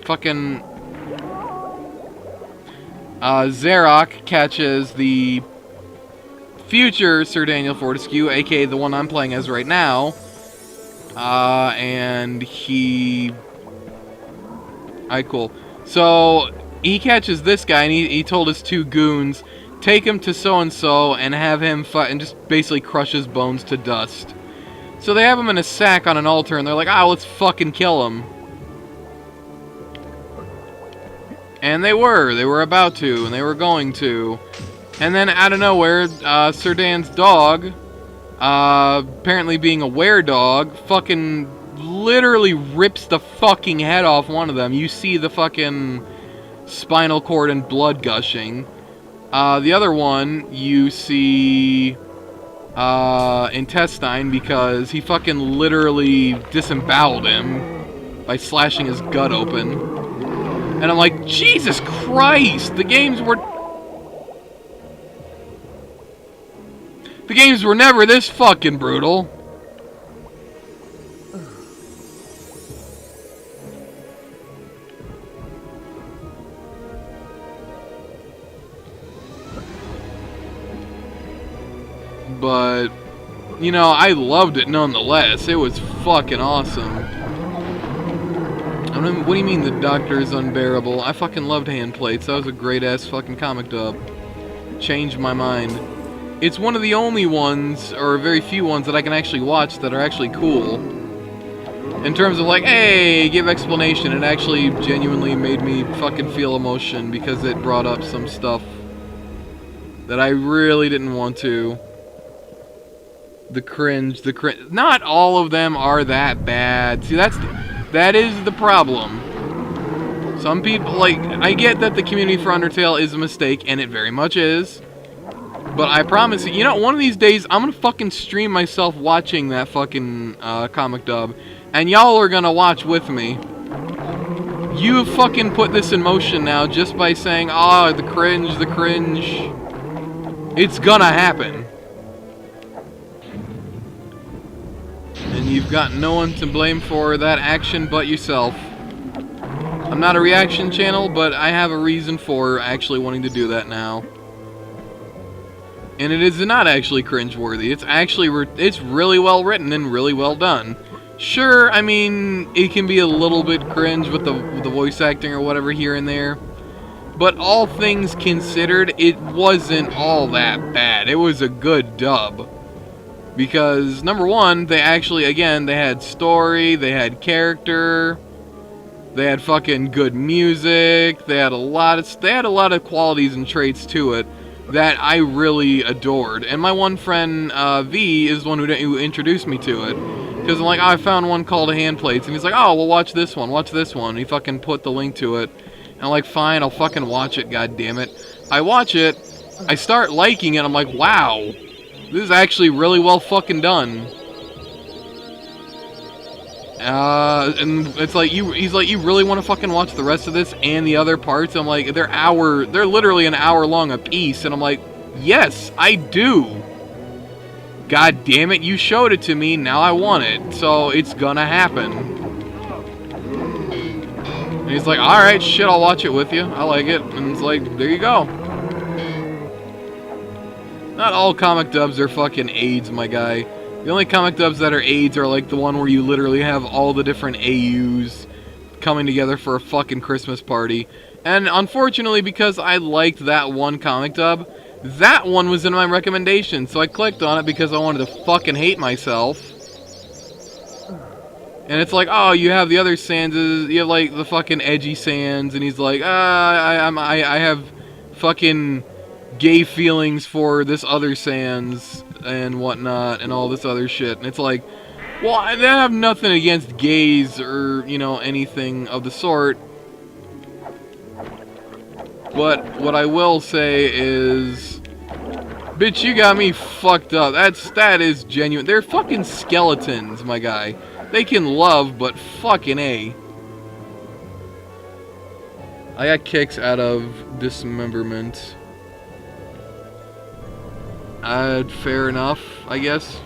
Speaker 1: fucking... Zarok catches the future Sir Daniel Fortescue, aka the one I'm playing as right now, and he... Alright, cool. So, he catches this guy, and he told his two goons, take him to so-and-so, and have him fight, and just basically crush his bones to dust. So they have him in a sack on an altar, and they're like, let's fucking kill him. And they were about to, and they were going to. And then out of nowhere, Sir Dan's dog, apparently being a were-dog, fucking literally rips the fucking head off one of them. You see the fucking spinal cord and blood gushing. The other one, you see... intestine, because he fucking literally disemboweled him by slashing his gut open. And I'm like, Jesus Christ! The games were never this fucking brutal. But, you know, I loved it nonetheless. It was fucking awesome. I don't know, what do you mean the Doctor is unbearable? I fucking loved Handplates. That was a great-ass fucking comic dub. Changed my mind. It's one of the only ones, or very few ones, that I can actually watch that are actually cool. In terms of like, hey, give explanation, it actually genuinely made me fucking feel emotion because it brought up some stuff that I really didn't want to. The cringe. Not all of them are that bad. See, that is the problem. Some people, like, I get that the community for Undertale is a mistake, and it very much is. But I promise you know, one of these days, I'm gonna fucking stream myself watching that fucking comic dub, and y'all are gonna watch with me. You have fucking put this in motion now just by saying, the cringe. It's gonna happen. And you've got no one to blame for that action but yourself. I'm not a reaction channel, but I have a reason for actually wanting to do that now. And it is not actually cringeworthy. It's actually, it's really well written and really well done. Sure, I mean, it can be a little bit cringe with the voice acting or whatever here and there. But all things considered, it wasn't all that bad. It was a good dub. Because, number one, they actually, again, they had story, they had character, they had fucking good music, they had a lot of qualities and traits to it that I really adored. And my one friend, V, is the one who introduced me to it. Because I'm like, oh, I found one called Hand Plates, and he's like, oh, well, watch this one. And he fucking put the link to it. And I'm like, fine, I'll fucking watch it, god damn it. I watch it, I start liking it, I'm like, wow, this is actually really well fucking done. And it's like, he's like, you really want to fucking watch the rest of this and the other parts? I'm like, they're literally an hour long a piece, and I'm like, yes, I do. God damn it, you showed it to me, now I want it, so it's gonna happen. And he's like, alright, shit, I'll watch it with you, I like it, and it's like, there you go. Not all comic dubs are fucking AIDS, my guy. The only comic dubs that are AIDS are like the one where you literally have all the different AUs coming together for a fucking Christmas party. And unfortunately, because I liked that one comic dub, that one was in my recommendation, so I clicked on it because I wanted to fucking hate myself. And it's like, oh, you have the other Sans, you have like the fucking edgy Sans, and he's like, I have fucking gay feelings for this other Sans and whatnot and all this other shit. And it's like, well, I have nothing against gays or, you know, anything of the sort. But what I will say is, bitch, you got me fucked up. That is genuine. They're fucking skeletons, my guy. They can love, but fucking A. I got kicks out of dismemberment. Fair enough, I guess.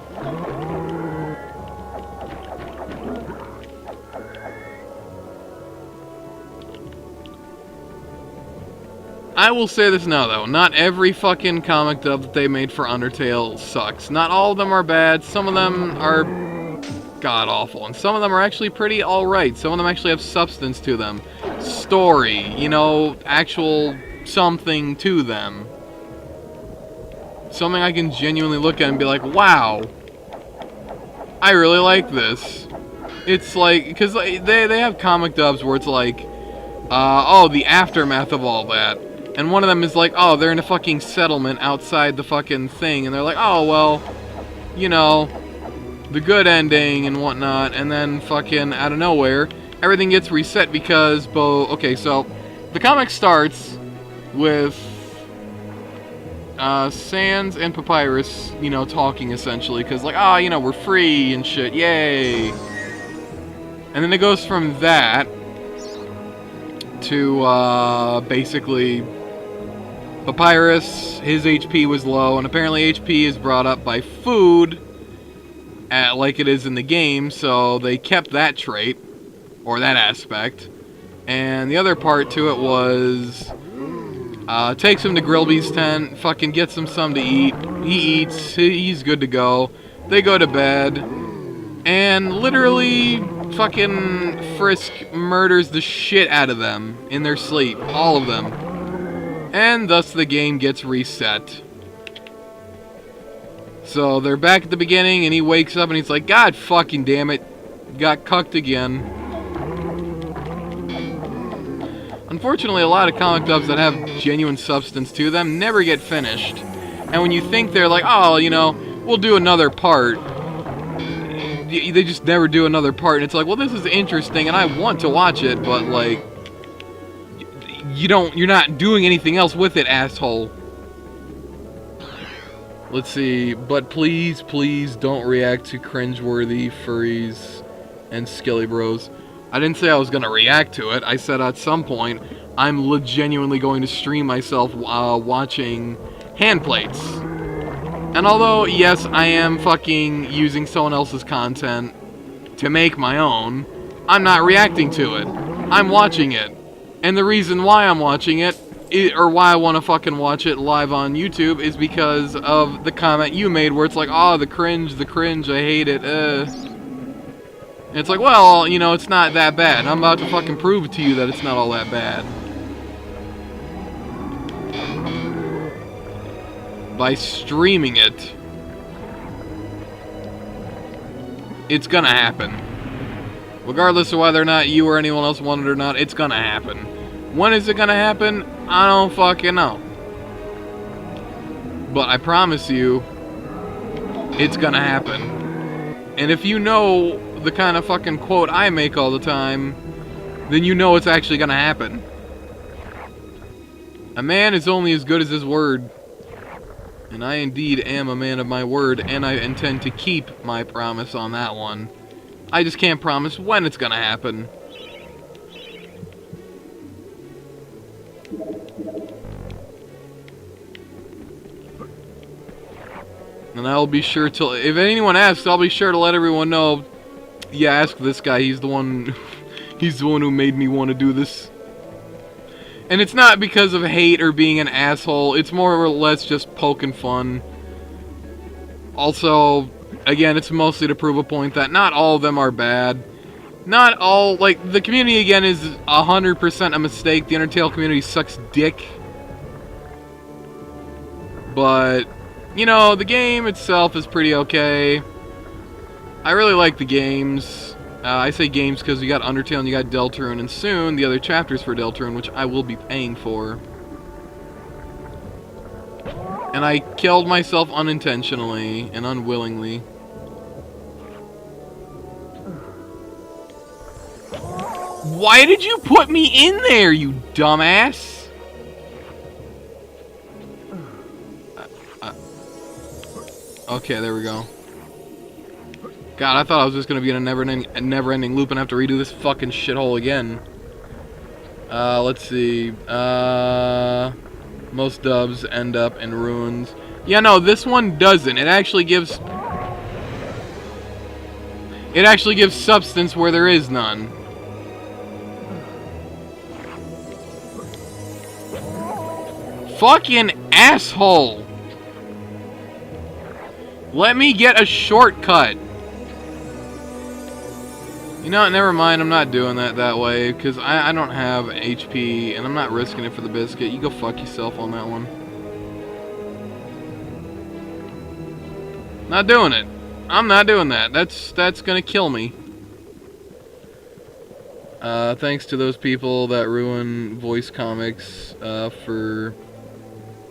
Speaker 1: I will say this now, though. Not every fucking comic dub that they made for Undertale sucks. Not all of them are bad. Some of them are god-awful. And some of them are actually pretty alright. Some of them actually have substance to them. Story, you know, actual something to them. Something I can genuinely look at and be like, wow, I really like this. It's like, because they have comic dubs where it's like, oh, the aftermath of all that. And one of them is like, oh, they're in a fucking settlement outside the fucking thing. And they're like, oh, well, you know, the good ending and whatnot. And then fucking out of nowhere, everything gets reset because, okay, so the comic starts with Sans and Papyrus, you know, talking essentially, because like, you know, we're free and shit, yay. And then it goes from that to basically Papyrus, his HP was low, and apparently HP is brought up by food, like it is in the game, so they kept that trait, or that aspect. And the other part to it was, takes him to Grillby's tent, fucking gets him some to eat, he eats, he's good to go, they go to bed, and literally fucking Frisk murders the shit out of them in their sleep, all of them. And thus the game gets reset. So they're back at the beginning, and he wakes up and he's like, God fucking damn it, got cucked again. Unfortunately, a lot of comic dubs that have genuine substance to them never get finished. And when you think they're like, oh, you know, we'll do another part, they just never do another part. And it's like, well, this is interesting, and I want to watch it, but like, you're not doing anything else with it, asshole. Let's see, but please don't react to cringeworthy furries and skilly bros. I didn't say I was gonna react to it. I said at some point I'm genuinely going to stream myself watching hand plates. And although yes, I am fucking using someone else's content to make my own, I'm not reacting to it. I'm watching it. And the reason why I'm watching it, or why I want to fucking watch it live on YouTube, is because of the comment you made where it's like, oh, the cringe, I hate it, And it's like, well, you know, it's not that bad. I'm about to fucking prove to you that it's not all that bad. By streaming it. It's gonna happen. Regardless of whether or not you or anyone else wanted it or not, it's gonna happen. When is it gonna happen? I don't fucking know. But I promise you, it's gonna happen. And if you know the kind of fucking quote I make all the time, then you know it's actually gonna happen. A man is only as good as his word. And I indeed am a man of my word, and I intend to keep my promise on that one. I just can't promise when it's gonna happen. And I'll be sure to, if anyone asks, I'll be sure to let everyone know. Yeah, ask this guy, he's the one who made me want to do this. And it's not because of hate or being an asshole, it's more or less just poking fun. Also, again, it's mostly to prove a point that not all of them are bad. Not all, like, the community, again, is 100% a mistake. The Undertale community sucks dick. But, you know, the game itself is pretty okay. I really like the games. I say games because you got Undertale and you got Deltarune, and soon the other chapters for Deltarune, which I will be paying for. And I killed myself unintentionally and unwillingly. Why did you put me in there, you dumbass? Okay, there we go. God, I thought I was just gonna be in a never-ending loop and have to redo this fucking shithole again. Let's see. Most dubs end up in ruins. Yeah, no, this one doesn't. It actually gives substance where there is none. Fucking asshole! Let me get a shortcut. You know what, never mind, I'm not doing that way, because I don't have HP, and I'm not risking it for the biscuit. You go fuck yourself on that one. Not doing it. I'm not doing that. That's gonna kill me. Thanks to those people that ruin voice comics, for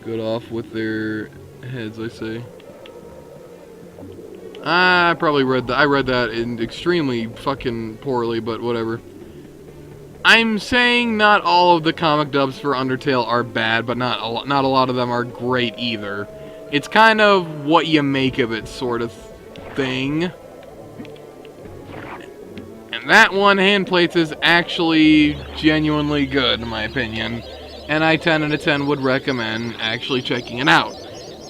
Speaker 1: good off with their heads, I say. I probably read that. I read that in extremely fucking poorly, but whatever. I'm saying not all of the comic dubs for Undertale are bad, but not a lot of them are great either. It's kind of what you make of it sort of thing. And that one, Handplates, is actually genuinely good in my opinion. And I 10 out of 10 would recommend actually checking it out.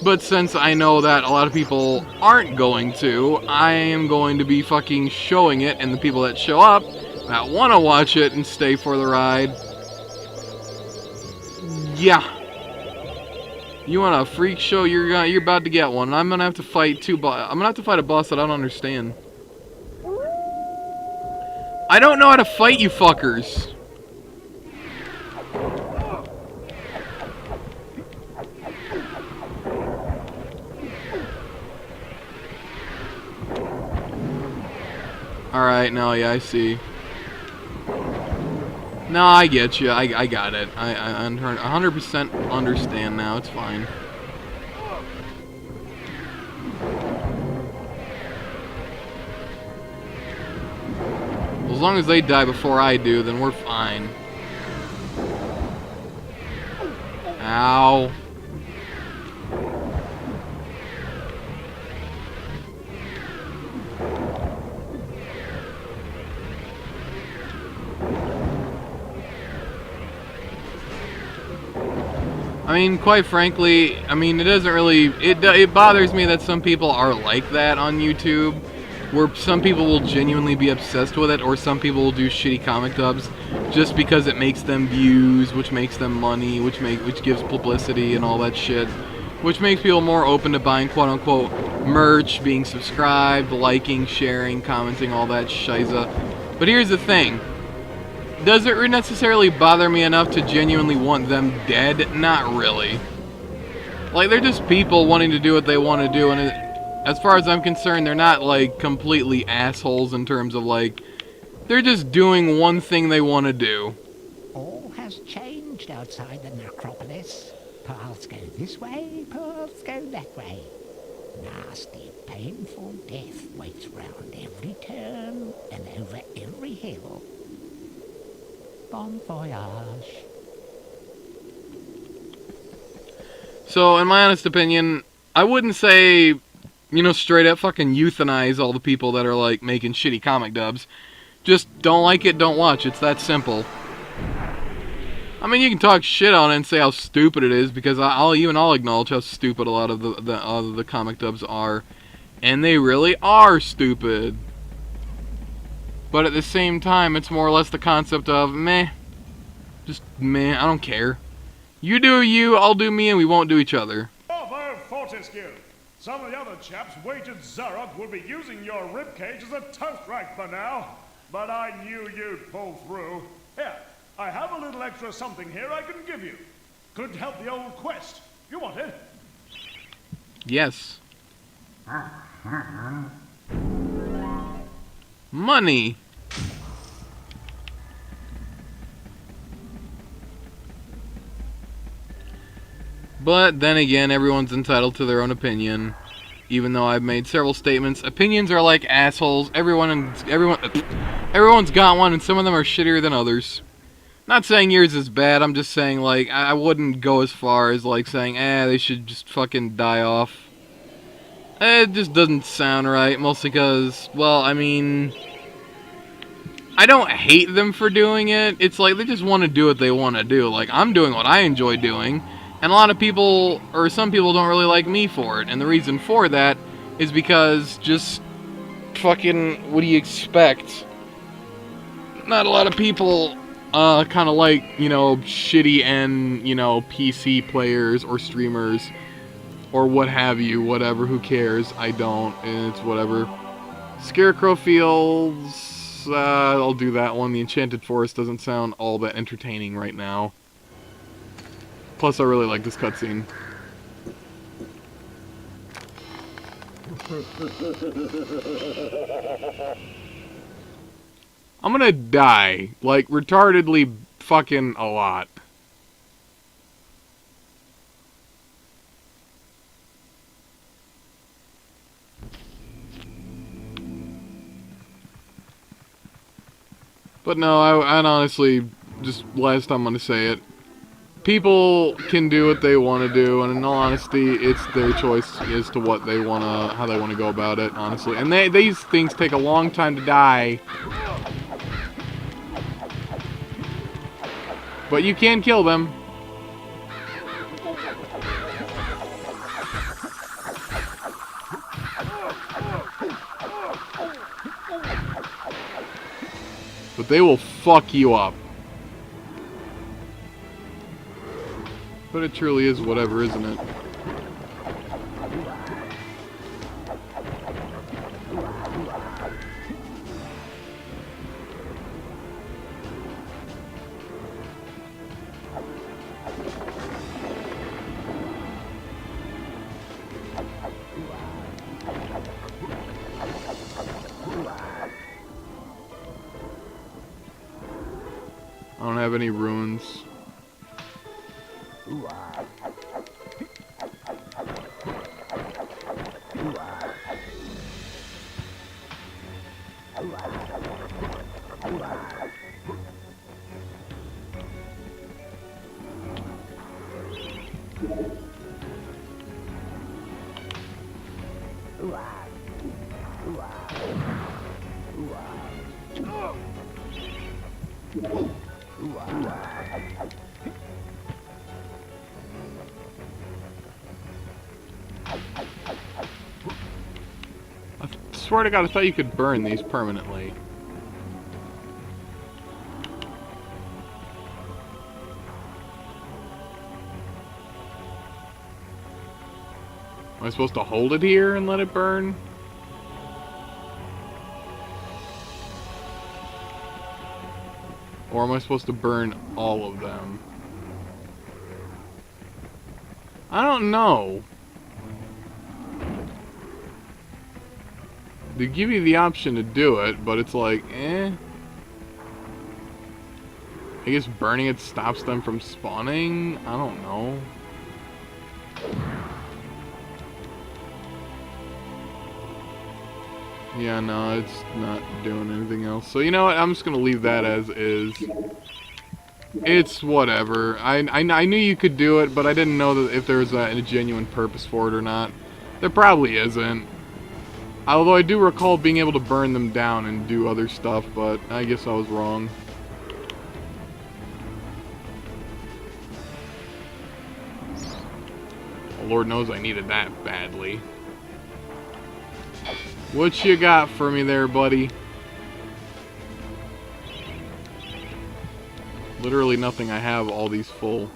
Speaker 1: But since I know that a lot of people aren't going to, I am going to be fucking showing it, and the people that show up that want to watch it and stay for the ride. Yeah. You want a freak show? You're about to get one. I'm gonna have to fight I'm gonna have to fight a boss that I don't understand. I don't know how to fight you fuckers. Alright, no, yeah, I see. No, I get you. I got it. I 100% understand now. It's fine. As long as they die before I do, then we're fine. Ow. I mean, quite frankly, I mean, it doesn't really, it bothers me that some people are like that on YouTube, where some people will genuinely be obsessed with it, or some people will do shitty comic dubs just because it makes them views, which makes them money, which gives publicity and all that shit, which makes people more open to buying quote-unquote merch, being subscribed, liking, sharing, commenting, all that shiza. But here's the thing. Does it necessarily bother me enough to genuinely want them dead? Not really. Like, they're just people wanting to do what they want to do, and as far as I'm concerned, they're not, like, completely assholes in terms of, like, they're just doing one thing they want to do.
Speaker 3: All has changed outside the necropolis. Paths go this way, paths go that way. Nasty, painful death waits round every turn and over every hill. Bon voyage.
Speaker 1: So, in my honest opinion, I wouldn't say, you know, straight up fucking euthanize all the people that are, like, making shitty comic dubs. Just don't like it, don't watch. It's that simple. I mean, you can talk shit on it and say how stupid it is, because I'll acknowledge how stupid a lot of the comic dubs are. And they really are stupid. But at the same time, it's more or less the concept of, meh. Just meh, I don't care. You do you, I'll do me, and we won't do each other.
Speaker 6: Bravo, Fortescue! Some of the other chaps wagered Zarok would be using your ribcage as a toast rack for now. But I knew you'd pull through. Here, I have a little extra something here I can give you. Could help the old quest. You want it?
Speaker 1: Yes. Money. But then again, everyone's entitled to their own opinion. Even though I've made several statements, opinions are like assholes. Everyone's got one, and some of them are shittier than others. Not saying yours is bad. I'm just saying, like, I wouldn't go as far as like saying, they should just fucking die off. It just doesn't sound right. Mostly because, well, I mean, I don't hate them for doing it. It's like they just want to do what they want to do. Like, I'm doing what I enjoy doing. And a lot of people, or some people, don't really like me for it. And the reason for that is because just fucking, what do you expect? Not a lot of people kind of like, you know, shitty and, you know, PC players or streamers or what have you, whatever, who cares? I don't, and it's whatever. Scarecrow Fields, I'll do that one. The Enchanted Forest doesn't sound all that entertaining right now. Plus, I really like this cutscene. I'm gonna die, like, retardedly fucking a lot. But no, I'd honestly, just last time I'm gonna say it, people can do what they want to do, and in all honesty, it's their choice as to what they wanna, how they wanna go about it, honestly. And these things take a long time to die. But you can kill them. But they will fuck you up. But it truly is whatever, isn't it? I don't have any runes. I swear to God, I thought you could burn these permanently. Am I supposed to hold it here and let it burn? Or am I supposed to burn all of them? I don't know. They give you the option to do it, but it's like, eh. I guess burning it stops them from spawning? I don't know. Yeah, no, it's not doing anything else. So, you know what? I'm just gonna leave that as is. It's whatever. I knew you could do it, but I didn't know that if there was a genuine purpose for it or not. There probably isn't. Although I do recall being able to burn them down and do other stuff, but I guess I was wrong. Lord knows I needed that badly. What you got for me there, buddy? Literally nothing. I have all these full.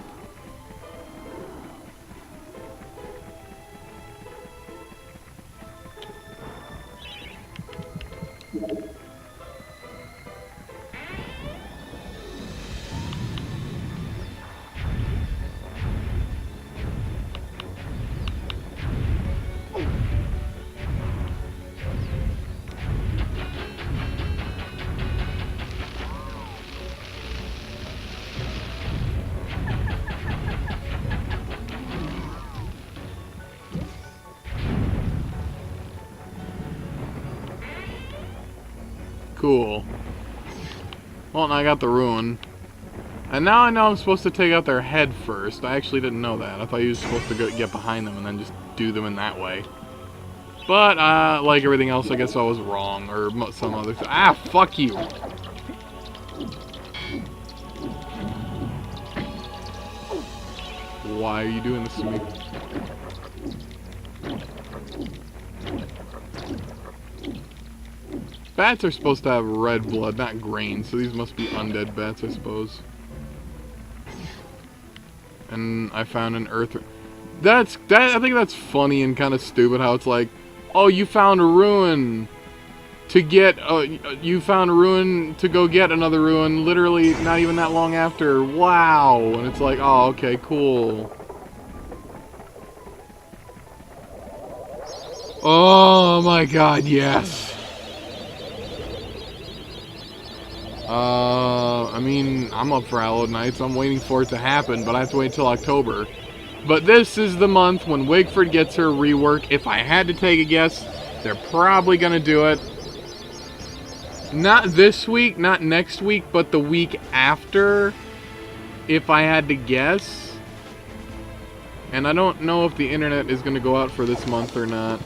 Speaker 1: Cool. Well, now I got the ruin. And now I know I'm supposed to take out their head first. I actually didn't know that. I thought you were supposed to get behind them and then just do them in that way. But, like everything else, I guess I was wrong. Or some other thing. Ah, fuck you! Why are you doing this to me? Bats are supposed to have red blood, not green, so these must be undead bats, I suppose. And I found an earth... I think that's funny and kind of stupid how it's like, oh, you found a ruin to get... you found a ruin to go get another ruin, literally not even that long after. Wow! And it's like, oh, okay, cool. Oh my god, yes! I mean, I'm up for Hallowed Nights. I'm waiting for it to happen, but I have to wait till October. But this is the month when Wigford gets her rework. If I had to take a guess, they're probably gonna do it. Not this week, not next week, but the week after, if I had to guess. And I don't know if the internet is gonna go out for this month or not.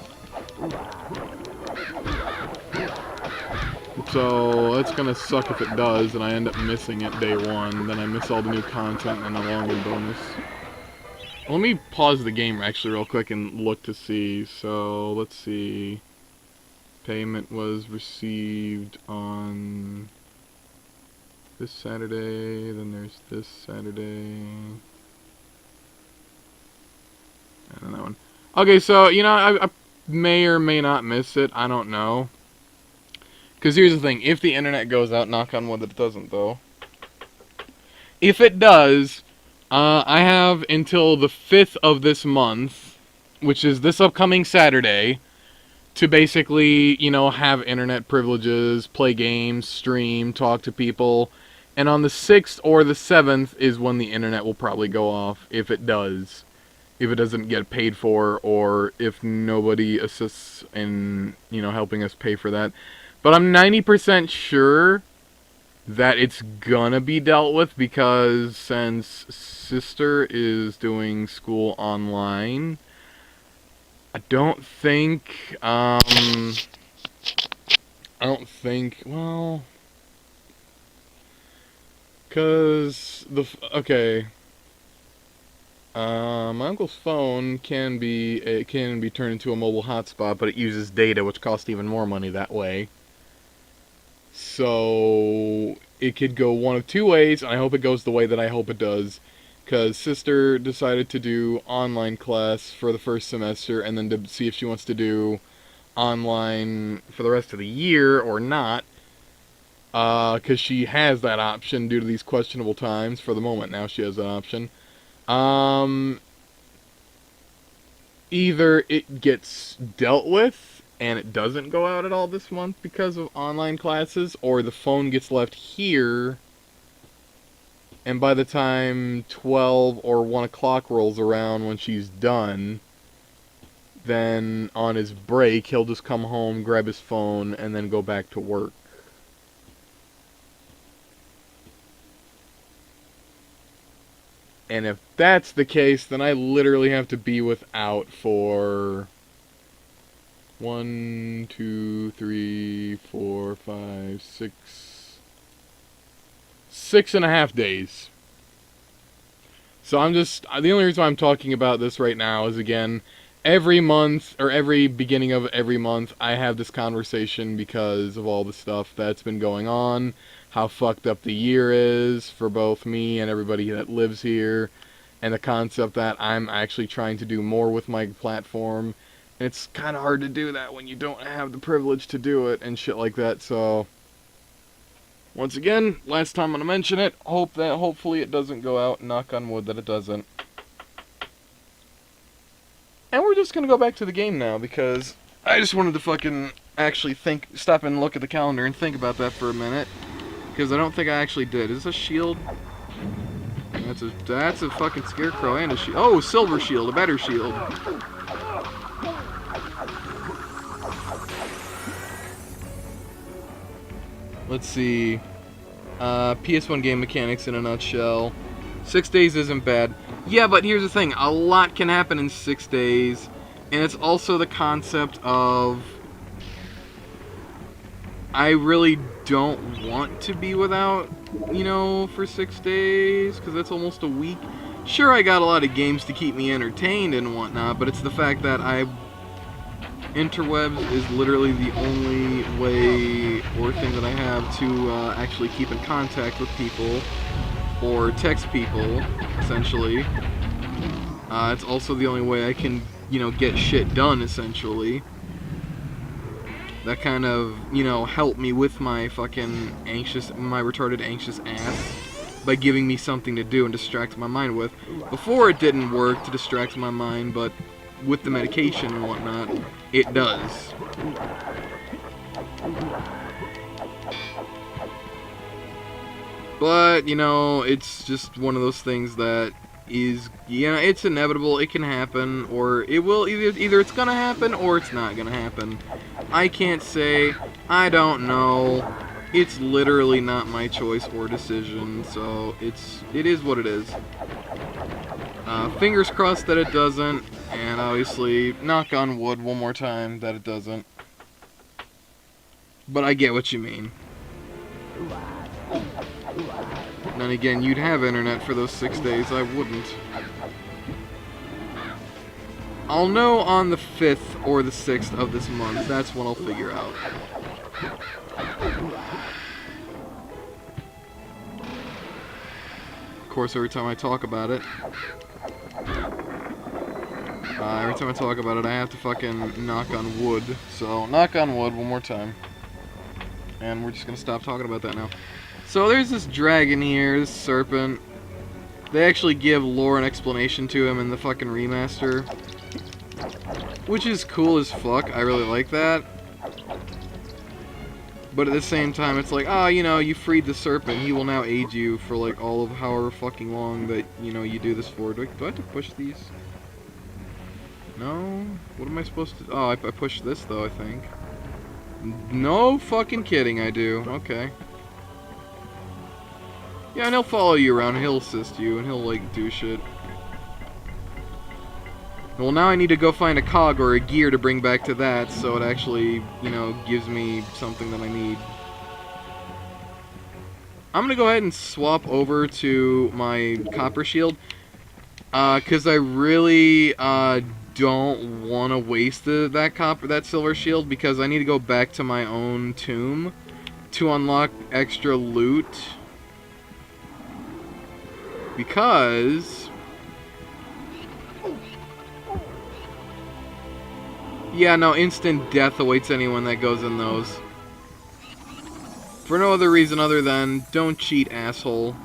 Speaker 1: So, that's gonna suck if it does, and I end up missing it day one. Then I miss all the new content and the login bonus. Let me pause the game actually real quick and look to see. So, let's see. Payment was received on this Saturday, then there's this Saturday. And then that one. Okay, so, you know, I may or may not miss it. I don't know. Because here's the thing, if the internet goes out, knock on wood that it doesn't, though. If it does, I have until the 5th of this month, which is this upcoming Saturday, to basically, you know, have internet privileges, play games, stream, talk to people. And on the 6th or the 7th is when the internet will probably go off, if it does. If it doesn't get paid for, or if nobody assists in, you know, helping us pay for that. But I'm 90% sure that it's gonna be dealt with, because since sister is doing school online, I don't think, well, cause okay, my uncle's phone can be turned into a mobile hotspot, but it uses data, which costs even more money that way. So, it could go one of two ways, and I hope it goes the way that I hope it does. Because sister decided to do online class for the first semester, and then to see if she wants to do online for the rest of the year or not. Because she has that option due to these questionable times. For the moment now, she has that option. Either it gets dealt with, and it doesn't go out at all this month because of online classes, or the phone gets left here, and by the time 12 or 1 o'clock rolls around when she's done, then on his break, he'll just come home, grab his phone, and then go back to work. And if that's the case, then I literally have to be without for 1, 2, 3, 4, 5, 6.5 days. So I'm just, the only reason I'm talking about this right now is, again, every month, or every beginning of every month, I have this conversation because of all the stuff that's been going on, how fucked up the year is for both me and everybody that lives here, and the concept that I'm actually trying to do more with my platform. And it's kind of hard to do that when you don't have the privilege to do it and shit like that, so once again, last time I'm gonna mention it, hopefully it doesn't go out, knock on wood that it doesn't. And we're just gonna go back to the game now, because I just wanted to fucking actually stop and look at the calendar and think about that for a minute, because I don't think I actually did. Is this a shield? That's a fucking scarecrow and a shield. Oh, silver shield, a better shield. Let's see. PS1 game mechanics in a nutshell. 6 days isn't bad. Yeah, but here's the thing. A lot can happen in 6 days. And it's also the concept of, I really don't want to be without, for 6 days, because that's almost a week. Sure, I got a lot of games to keep me entertained and whatnot, but it's the fact that interwebs is literally the only way or thing that I have to actually keep in contact with people, or text people, essentially. It's also the only way I can, get shit done, essentially. That kind of, helped me with my fucking my retarded anxious ass by giving me something to do and distract my mind with. Before it didn't work to distract my mind, but with the medication and whatnot, it does. But, it's just one of those things that is, it's inevitable, it can happen, or it will, either it's gonna happen or it's not gonna happen. I can't say, I don't know. It's literally not my choice or decision, so it is what it is. Fingers crossed that it doesn't, and obviously, knock on wood one more time that it doesn't. But I get what you mean. And then again, you'd have internet for those 6 days, I wouldn't. I'll know on the 5th or the 6th of this month, that's when I'll figure out. Of course, every time I talk about it, I have to fucking knock on wood. So, knock on wood one more time. And we're just gonna stop talking about that now. So, there's this dragon here, this serpent. They actually give lore and explanation to him in the fucking remaster, which is cool as fuck. I really like that. But at the same time, it's like, you freed the serpent. He will now aid you for, like, all of however fucking long that, you do this for. Do I have to push these? No? What am I supposed to... Oh, I push this, though, I think. No fucking kidding, I do. Okay. Yeah, and he'll follow you around, and he'll assist you, and he'll, like, do shit. Well, now I need to go find a cog or a gear to bring back to that, so it actually, gives me something that I need. I'm gonna go ahead and swap over to my copper shield, because I really, don't want to waste that silver shield, because I need to go back to my own tomb to unlock extra loot, because... Yeah, no, instant death awaits anyone that goes in those. For no other reason other than, don't cheat, asshole.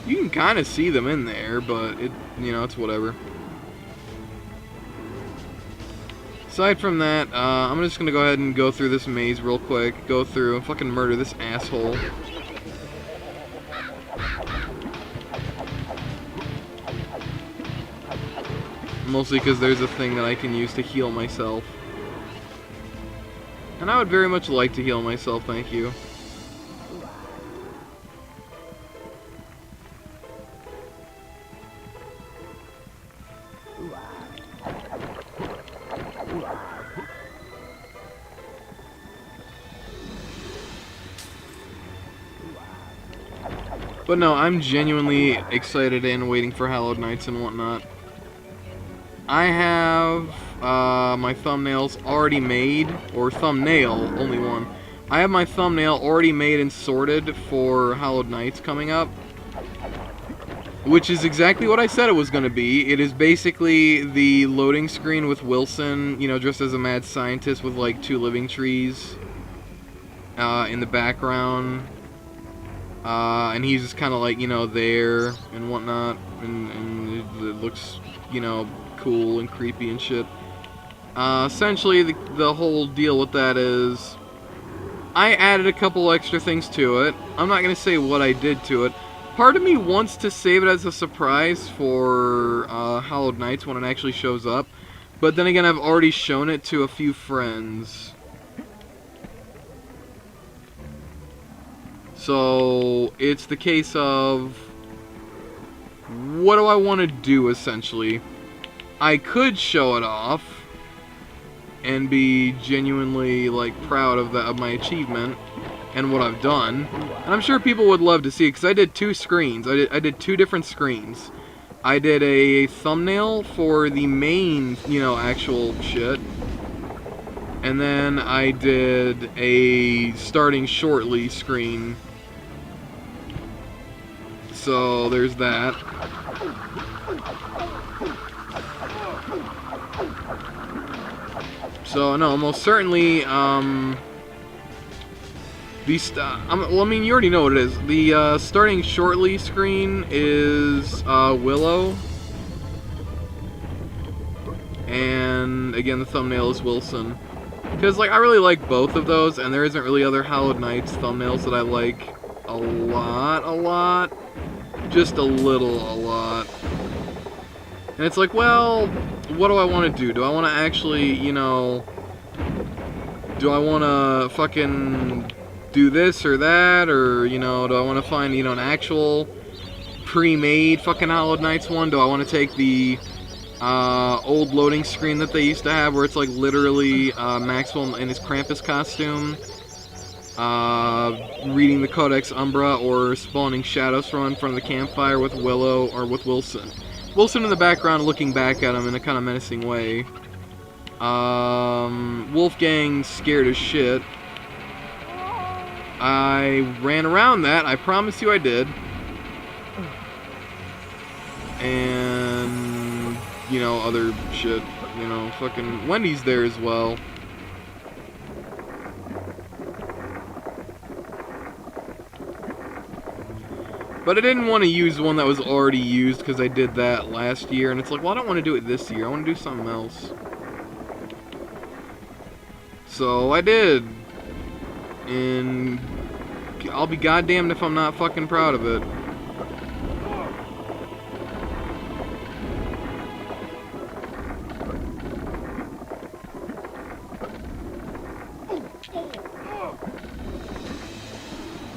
Speaker 1: You can kind of see them in there, but it's whatever. Aside from that, I'm just gonna go ahead and go through this maze real quick. Go through and fucking murder this asshole. Mostly because there's a thing that I can use to heal myself. And I would very much like to heal myself, thank you. But no, I'm genuinely excited and waiting for Hallowed Nights and whatnot. I have my thumbnails already made, or thumbnail, only one. I have my thumbnail already made and sorted for Hallowed Nights coming up. Which is exactly what I said it was going to be. It is basically the loading screen with Wilson, you know, dressed as a mad scientist with like 2 living trees in the background. And he's just kind of like, you know, there and whatnot. And it looks, you know, cool and creepy and shit. Essentially, the whole deal with that is I added a couple extra things to it. I'm not going to say what I did to it. Part of me wants to save it as a surprise for Hallowed Nights when it actually shows up. But then again, I've already shown it to a few friends. So, it's the case of, what do I want to do, essentially? I could show it off and be genuinely, like, proud of my achievement and what I've done. And I'm sure people would love to see it, because I did 2 screens. I did 2 different screens. I did a thumbnail for the main, you know, actual shit. And then I did a starting shortly screen. So, there's that. So, no, most certainly, well, I mean, you already know what it is. The, starting shortly screen is, Willow. And, again, the thumbnail is Wilson. Because, like, I really like both of those, and there isn't really other Hallowed Nights thumbnails that I like a lot. Just a lot. And it's like, well, what do I want to do? Do I want to actually, you know, do I want to fucking do this or that? Or, you know, do I want to find, you know, an actual pre-made fucking Hallowed Nights one? Do I want to take the old loading screen that they used to have where it's like literally Maxwell in his Krampus costume reading the Codex Umbra or spawning shadows from in front of the campfire with Willow or with Wilson? Wilson in the background looking back at him in a kind of menacing way. Wolfgang's scared as shit. I ran around that, I promise you I did. And, you know, other shit. You know, fucking Wendy's there as well. But I didn't want to use one that was already used because I did that last year. And it's like, well, I don't want to do it this year. I want to do something else. So I did. And I'll be goddamned if I'm not fucking proud of it.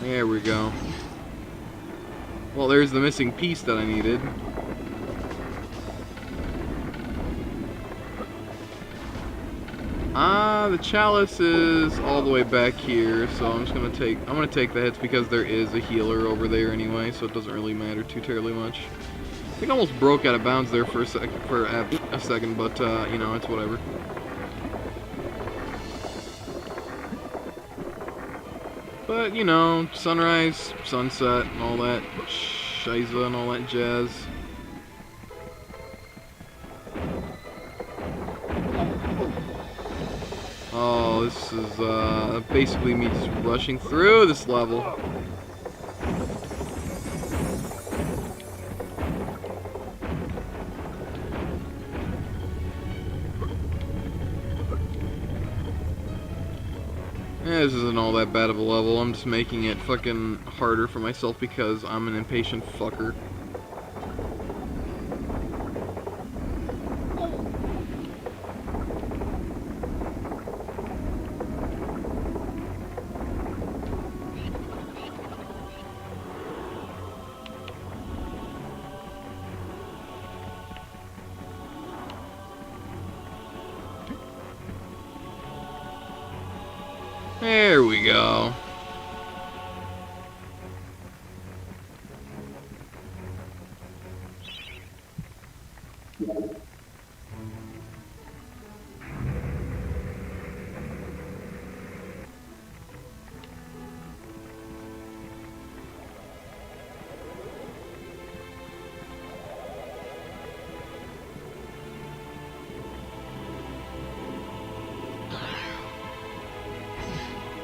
Speaker 1: There we go. Well, there's the missing piece that I needed. The chalice is all the way back here, so I'm just gonna take the hits because there is a healer over there anyway, so it doesn't really matter too terribly much. I think I almost broke out of bounds there for a second, but you know, it's whatever. But, you know, sunrise, sunset, and all that shiza and all that jazz. Oh, this is basically me just rushing through this level. This isn't all that bad of a level. I'm just making it fucking harder for myself because I'm an impatient fucker. There we go.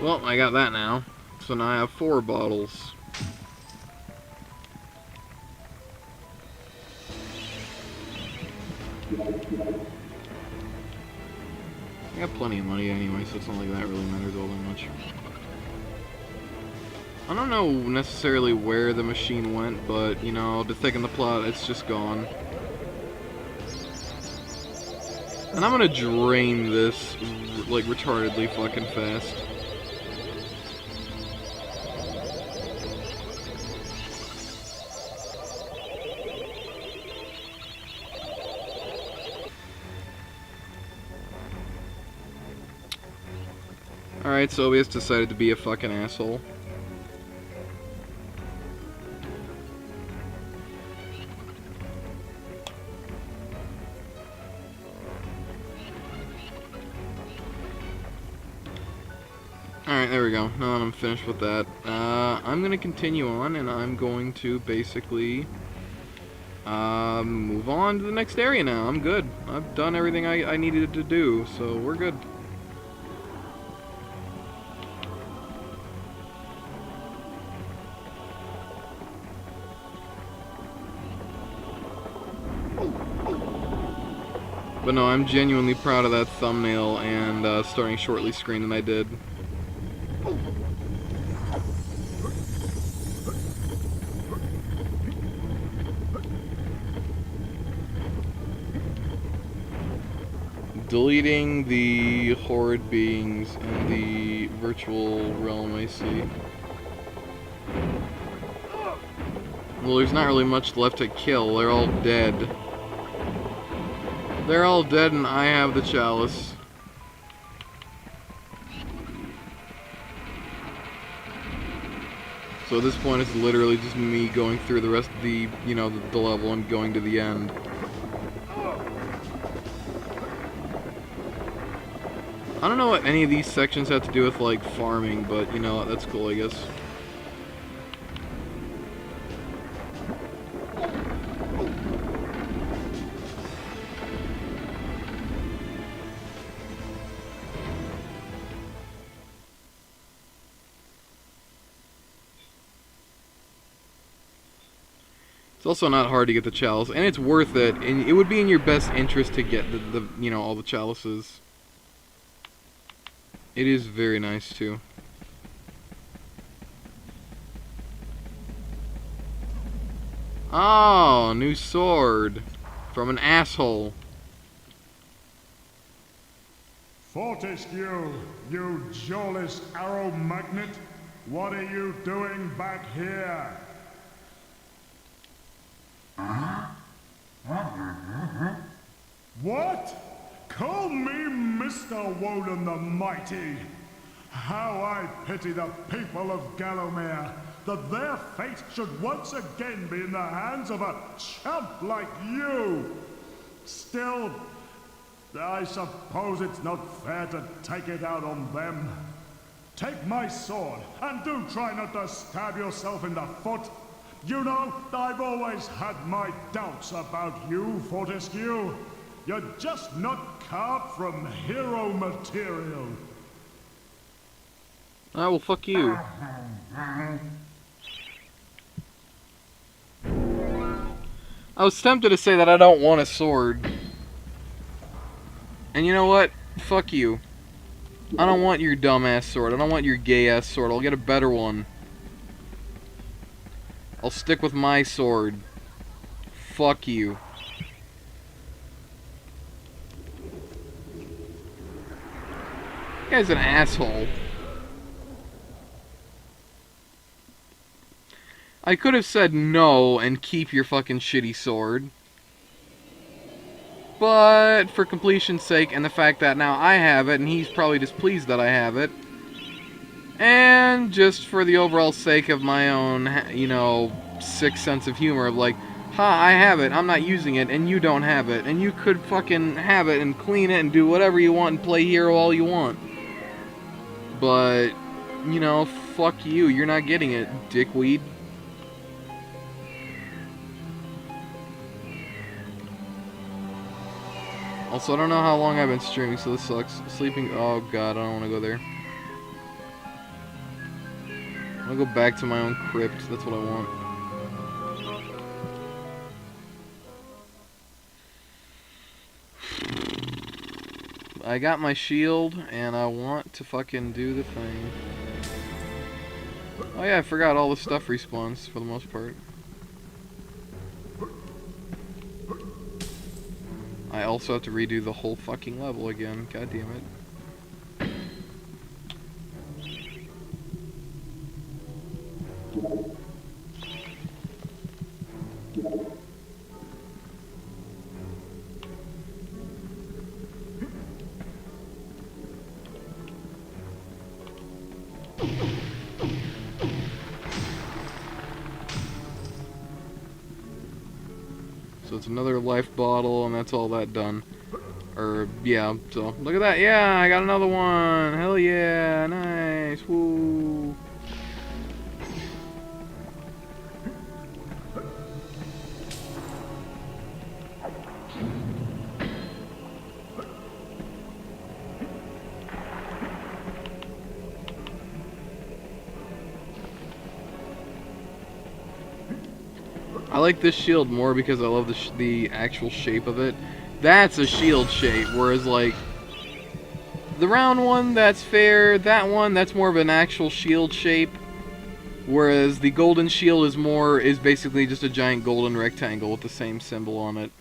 Speaker 1: Well, I got that now. So now I have 4 bottles. I got plenty of money anyway, so it's not like that really matters all that much. I don't know necessarily where the machine went, but, you know, to thicken the plot, it's just gone. And I'm gonna drain this, like, retardedly fucking fast. Alright, so OBS decided to be a fucking asshole. Alright, there we go. Now that I'm finished with that, I'm gonna continue on, and I'm going to basically move on to the next area now. I'm good. I've done everything I needed to do, so we're good. But no, I'm genuinely proud of that thumbnail and starting shortly screen that I did. Deleting the horrid beings in the virtual realm I see. Well, there's not really much left to kill. They're all dead. They're all dead and I have the chalice. So at this point it's literally just me going through the rest of the, you know, the level and going to the end. I don't know what any of these sections have to do with, like, farming, but, you know, that's cool, I guess. It's also not hard to get the chalice, and it's worth it, and it would be in your best interest to get the you know, all the chalices. It is very nice, too. Oh, new sword. From an asshole.
Speaker 6: Fortescue, you jawless arrow magnet, what are you doing back here? What? Call me Mr. Woden the Mighty. How I pity the people of Gallowmere, that their fate should once again be in the hands of a chump like you. Still, I suppose it's not fair to take it out on them. Take my sword, and do try not to stab yourself in the foot. You know, I've always had my doubts about you, Fortescue. You're just not carved from hero material.
Speaker 1: Ah, well, fuck you. I was tempted to say that I don't want a sword. And you know what? Fuck you. I don't want your dumbass sword. I don't want your gay-ass sword. I'll get a better one. I'll stick with my sword. Fuck you. This guy's an asshole. I could have said no and keep your fucking shitty sword. But for completion's sake and the fact that now I have it and he's probably displeased that I have it. And just for the overall sake of my own, you know, sick sense of humor of like, ha, I have it, I'm not using it, and you don't have it. And you could fucking have it and clean it and do whatever you want and play hero all you want. But, you know, fuck you, you're not getting it, dickweed. Also, I don't know how long I've been streaming, so this sucks. Sleeping, oh god, I don't want to go there. I want to go back to my own crypt, that's what I want. I got my shield, and I want to fucking do the thing. Oh yeah, I forgot all the stuff respawns, for the most part. I also have to redo the whole fucking level again. God damn it. So it's another life bottle, and that's all that done. Or, yeah, so, look at that. Yeah, I got another one. Hell yeah, nice. Woo. I like this shield more because I love the actual shape of it. That's a shield shape, whereas like the round one, that's fair. That one, that's more of an actual shield shape. Whereas the golden shield is basically just a giant golden rectangle with the same symbol on it.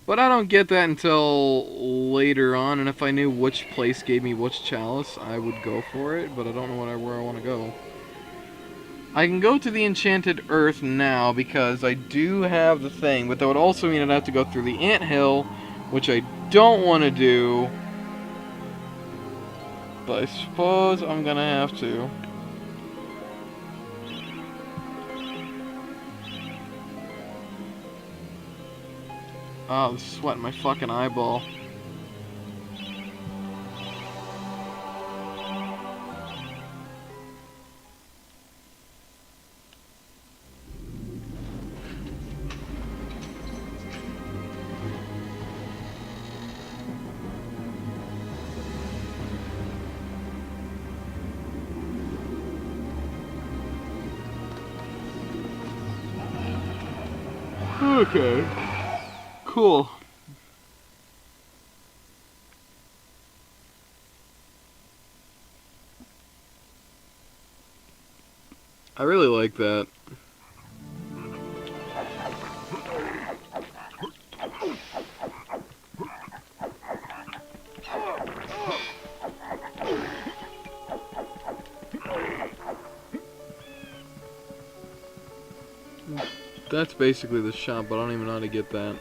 Speaker 1: But I don't get that until later on, and if I knew which place gave me which chalice, I would go for it, but I don't know where I want to go. I can go to the Enchanted Earth now because I do have the thing, but that would also mean I'd have to go through the anthill, which I don't want to do. But I suppose I'm gonna have to. Oh, I'm sweating my fucking eyeball. Okay. Cool. I really like that. That's basically the shop, but I don't even know how to get that.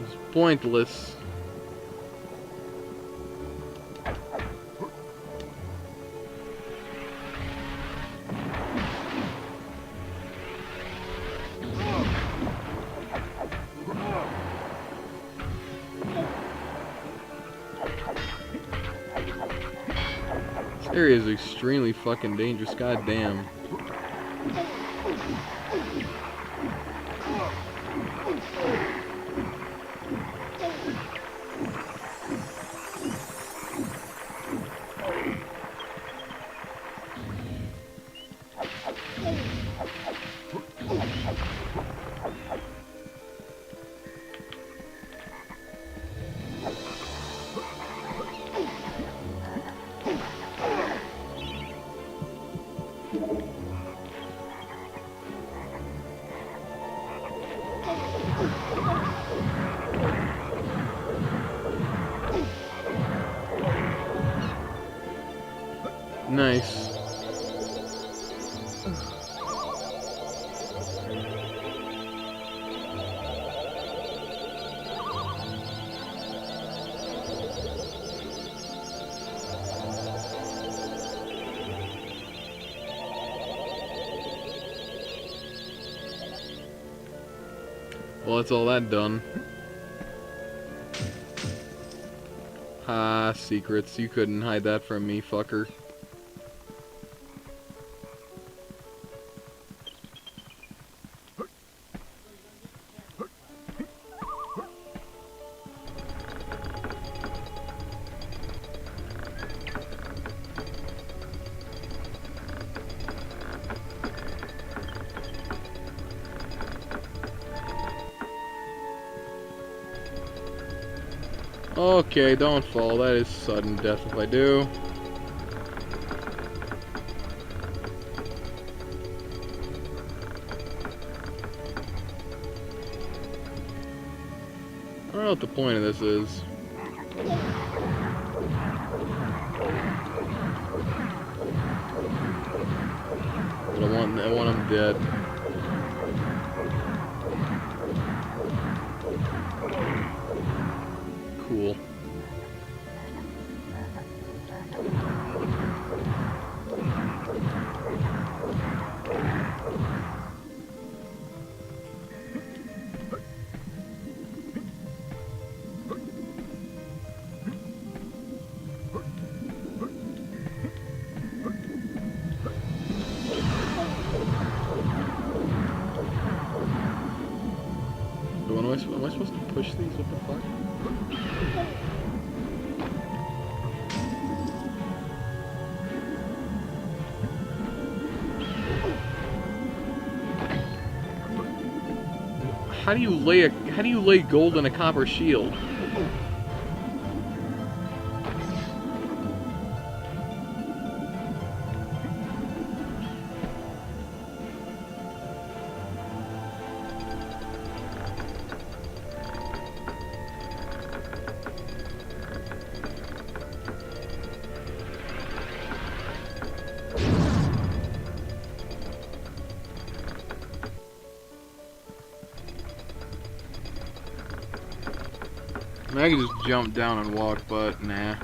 Speaker 1: It's pointless. This area is extremely fucking dangerous, goddamn. Nice. Well, that's all that done. Ha, secrets. You couldn't hide that from me, fucker. Okay, don't fall. That is sudden death if I do. I don't know what the point of this is. But I want him dead. Cool. Am I supposed to push these? What the fuck? How do you lay gold in a copper shield? I could just jump down and walk, but nah.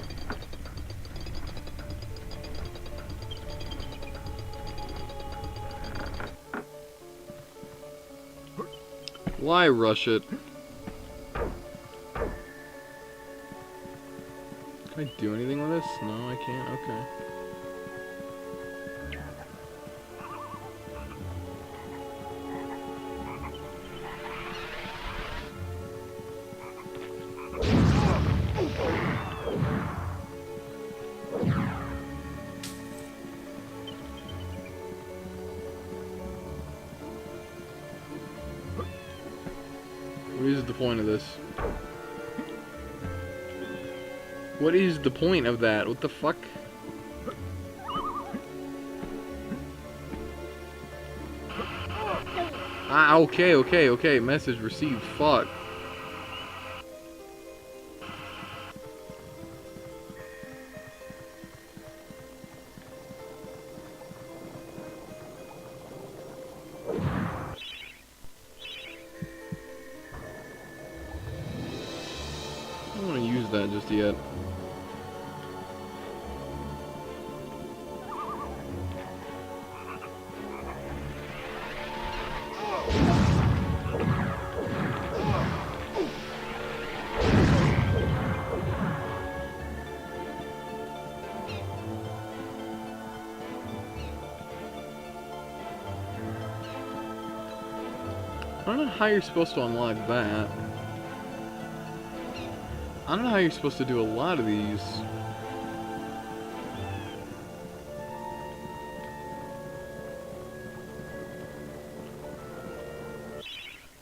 Speaker 1: Why rush it? Can I do anything with this? No, I can't. Okay. What is the point of this? What is the point of that? What the fuck? Ah, okay. Message received. Fuck. I don't want to use that just yet. I don't know how you're supposed to unlock that. I don't know how you're supposed to do a lot of these.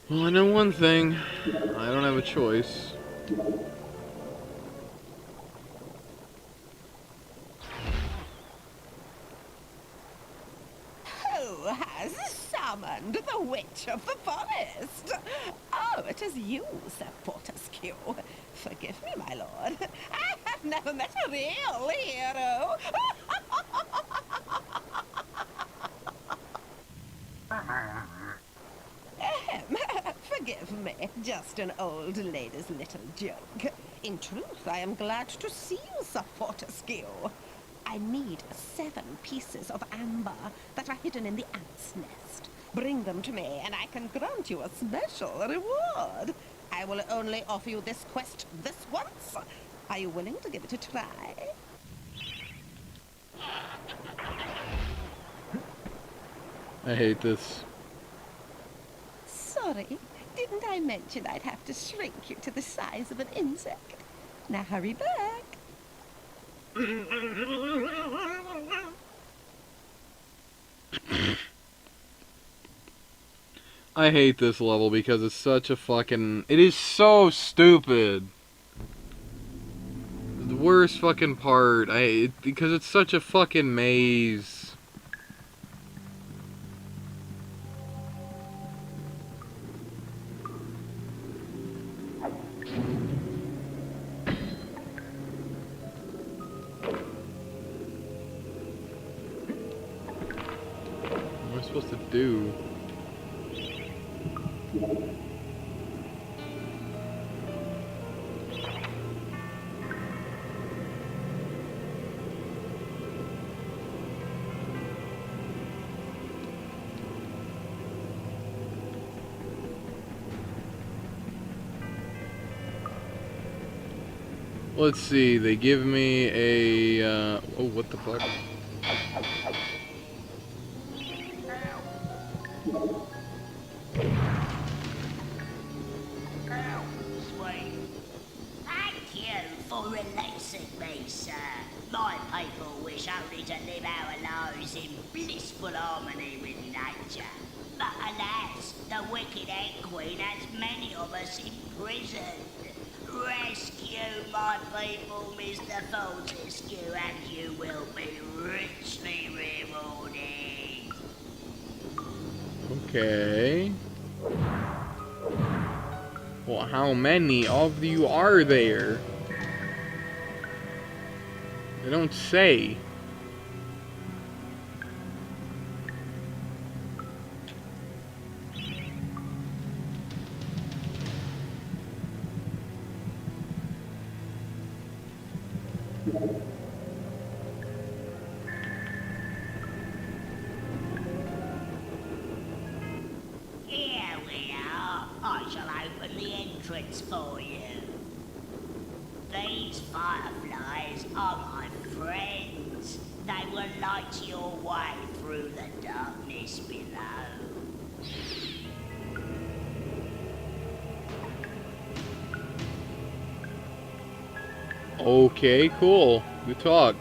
Speaker 1: Well, I know one thing. I don't have a choice.
Speaker 7: Who has summoned the Witch of the Forest? Oh, it is you, Sir Fortescue. Forgive me, my lord. I have never met a real hero. Forgive me, just an old lady's little joke. In truth, I am glad to see you support a skill. I need 7 pieces of amber that are hidden in the ant's nest. Bring them to me, and I can grant you a special reward. I will only offer you this quest this once. Are you willing to give it a try?
Speaker 1: I hate this.
Speaker 7: Sorry, didn't I mention I'd have to shrink you to the size of an insect? Now hurry back.
Speaker 1: I hate this level because it's such a fucking... It is so stupid. The worst fucking part. Because it's such a fucking maze. What am I supposed to do? Let's see, they give me a, oh, what the fuck?
Speaker 8: Sweet. Thank you for releasing me, sir. My people wish only to live our lives in blissful harmony with nature. But alas, the wicked Egg Queen has many of us imprisoned. Rescue my people, Mr. Fortescue, and you will be richly rewarded.
Speaker 1: Okay. Well, how many of you are there? They don't say.
Speaker 8: Here we are. I shall open the entrance for you. These fireflies are my friends. They will light your way through the darkness below.
Speaker 1: Okay, cool. Good talk.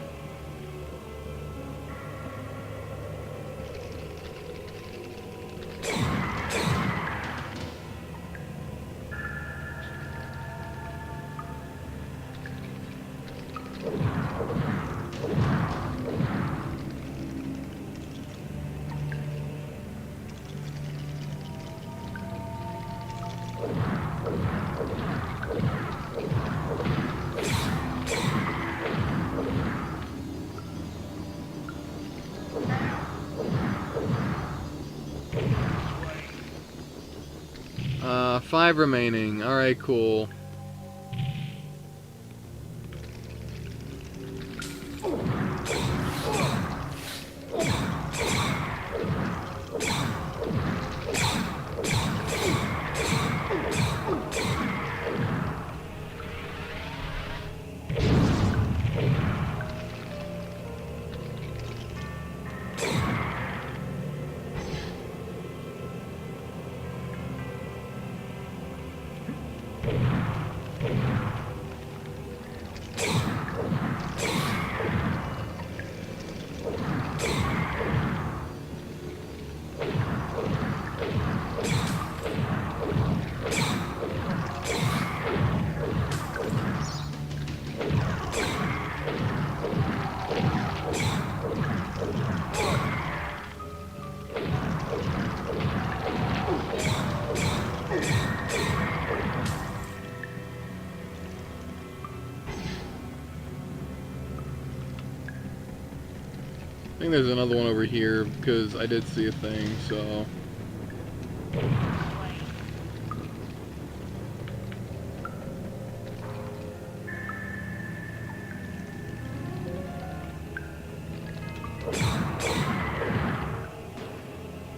Speaker 1: Five remaining. Alright, cool. think there's another one over here because I did see a thing, so.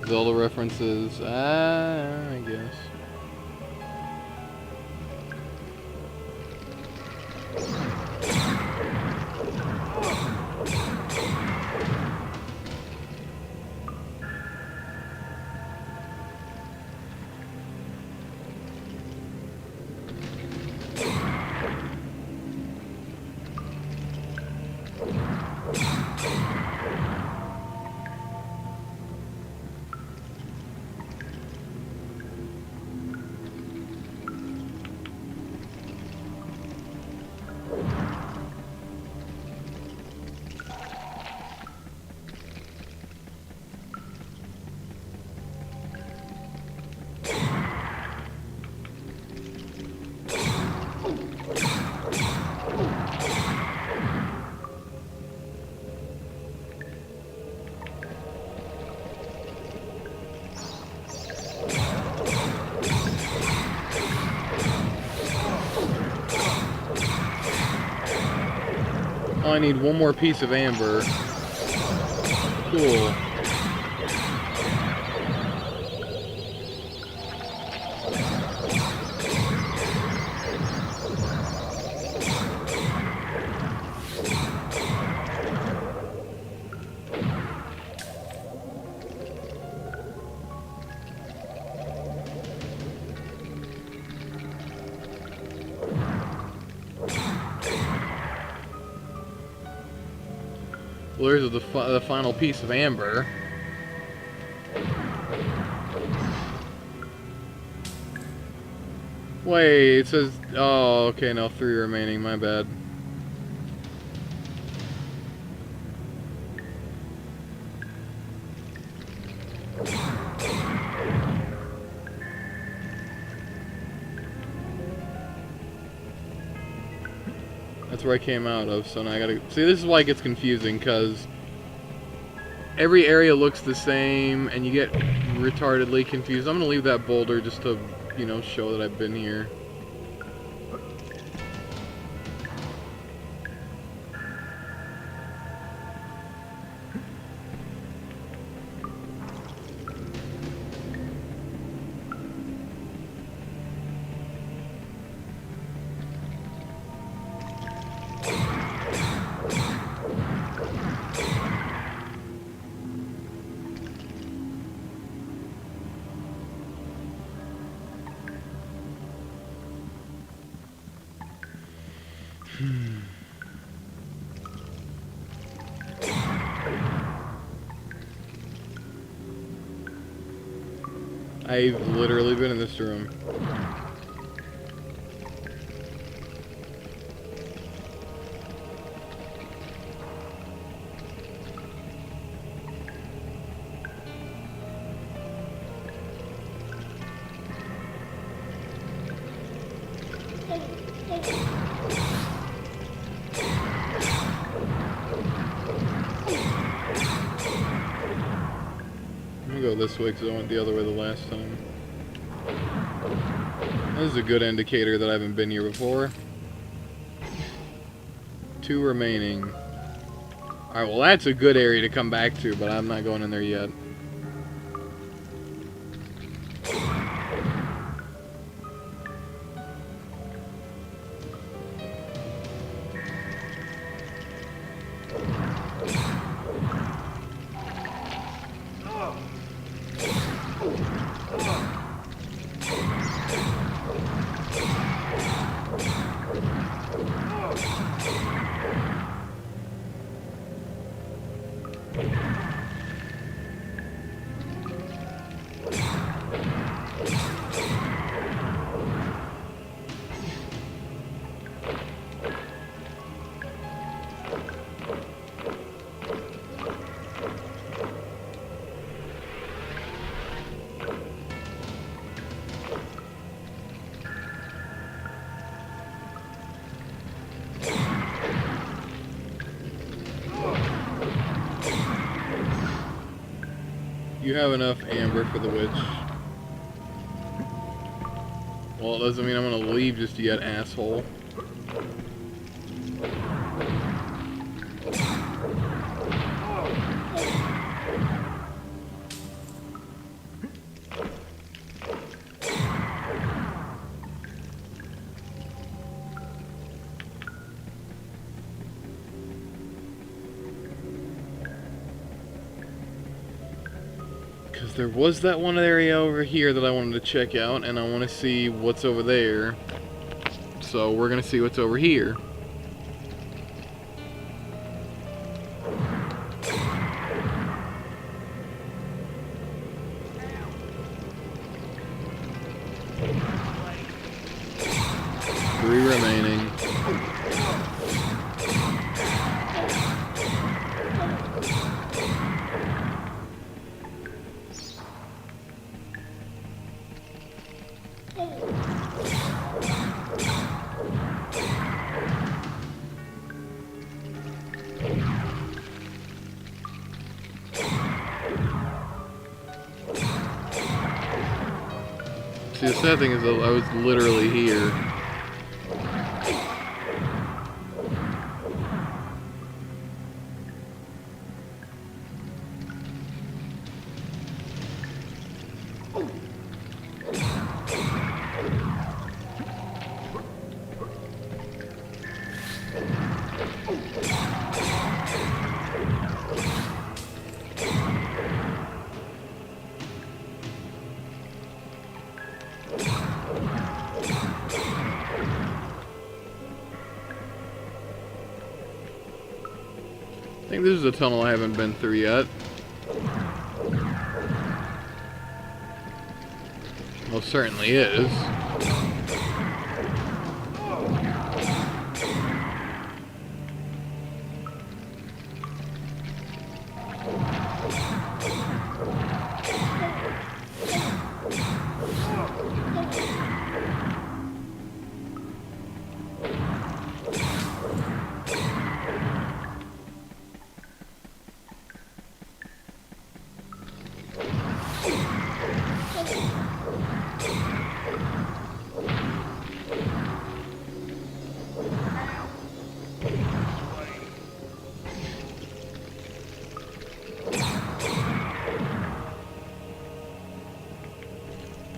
Speaker 1: Zelda references, I guess. Oh, I need one more piece of amber. Cool. Well, there's the final piece of amber. Wait, it says... Oh, okay, no, 3 remaining, my bad. That's where I came out of, so now I gotta... See, this is why it gets confusing, because every area looks the same, and you get retardedly confused. I'm gonna leave that boulder just to, you know, show that I've been here. I've literally been in this room. Go this way because I went the other way the last time. This is a good indicator that I haven't been here before. 2 remaining. Alright, well that's a good area to come back to, but I'm not going in there yet. You have enough amber for the witch. Well, it doesn't mean I'm gonna leave just yet, asshole. There was that one area over here that I wanted to check out, and I want to see what's over there. So we're going to see what's over here. Three remaining. See, the sad thing is that I was literally here. I think this is a tunnel I haven't been through yet. Most certainly is.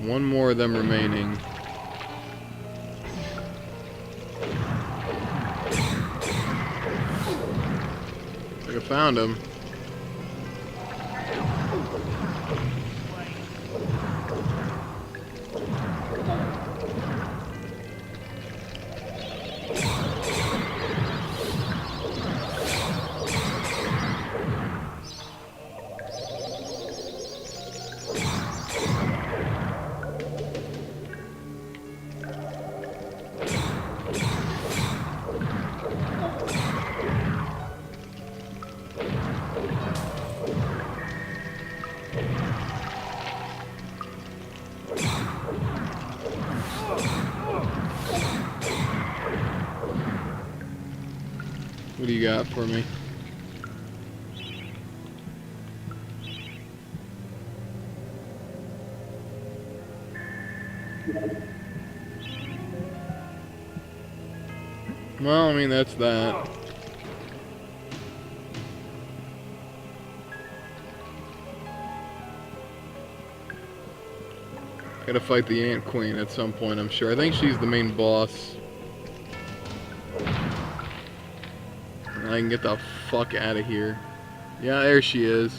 Speaker 1: One more of them remaining. I think I found him. What do you got for me? Well, I mean, that's that. Gotta fight the Ant Queen at some point, I'm sure. I think she's the main boss. And I can get the fuck out of here. Yeah, there she is.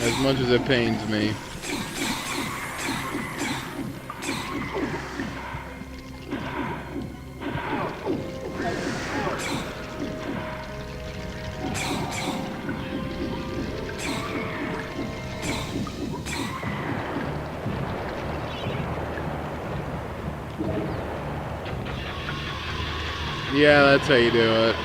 Speaker 1: As much as it pains me. Yeah, that's how you do it.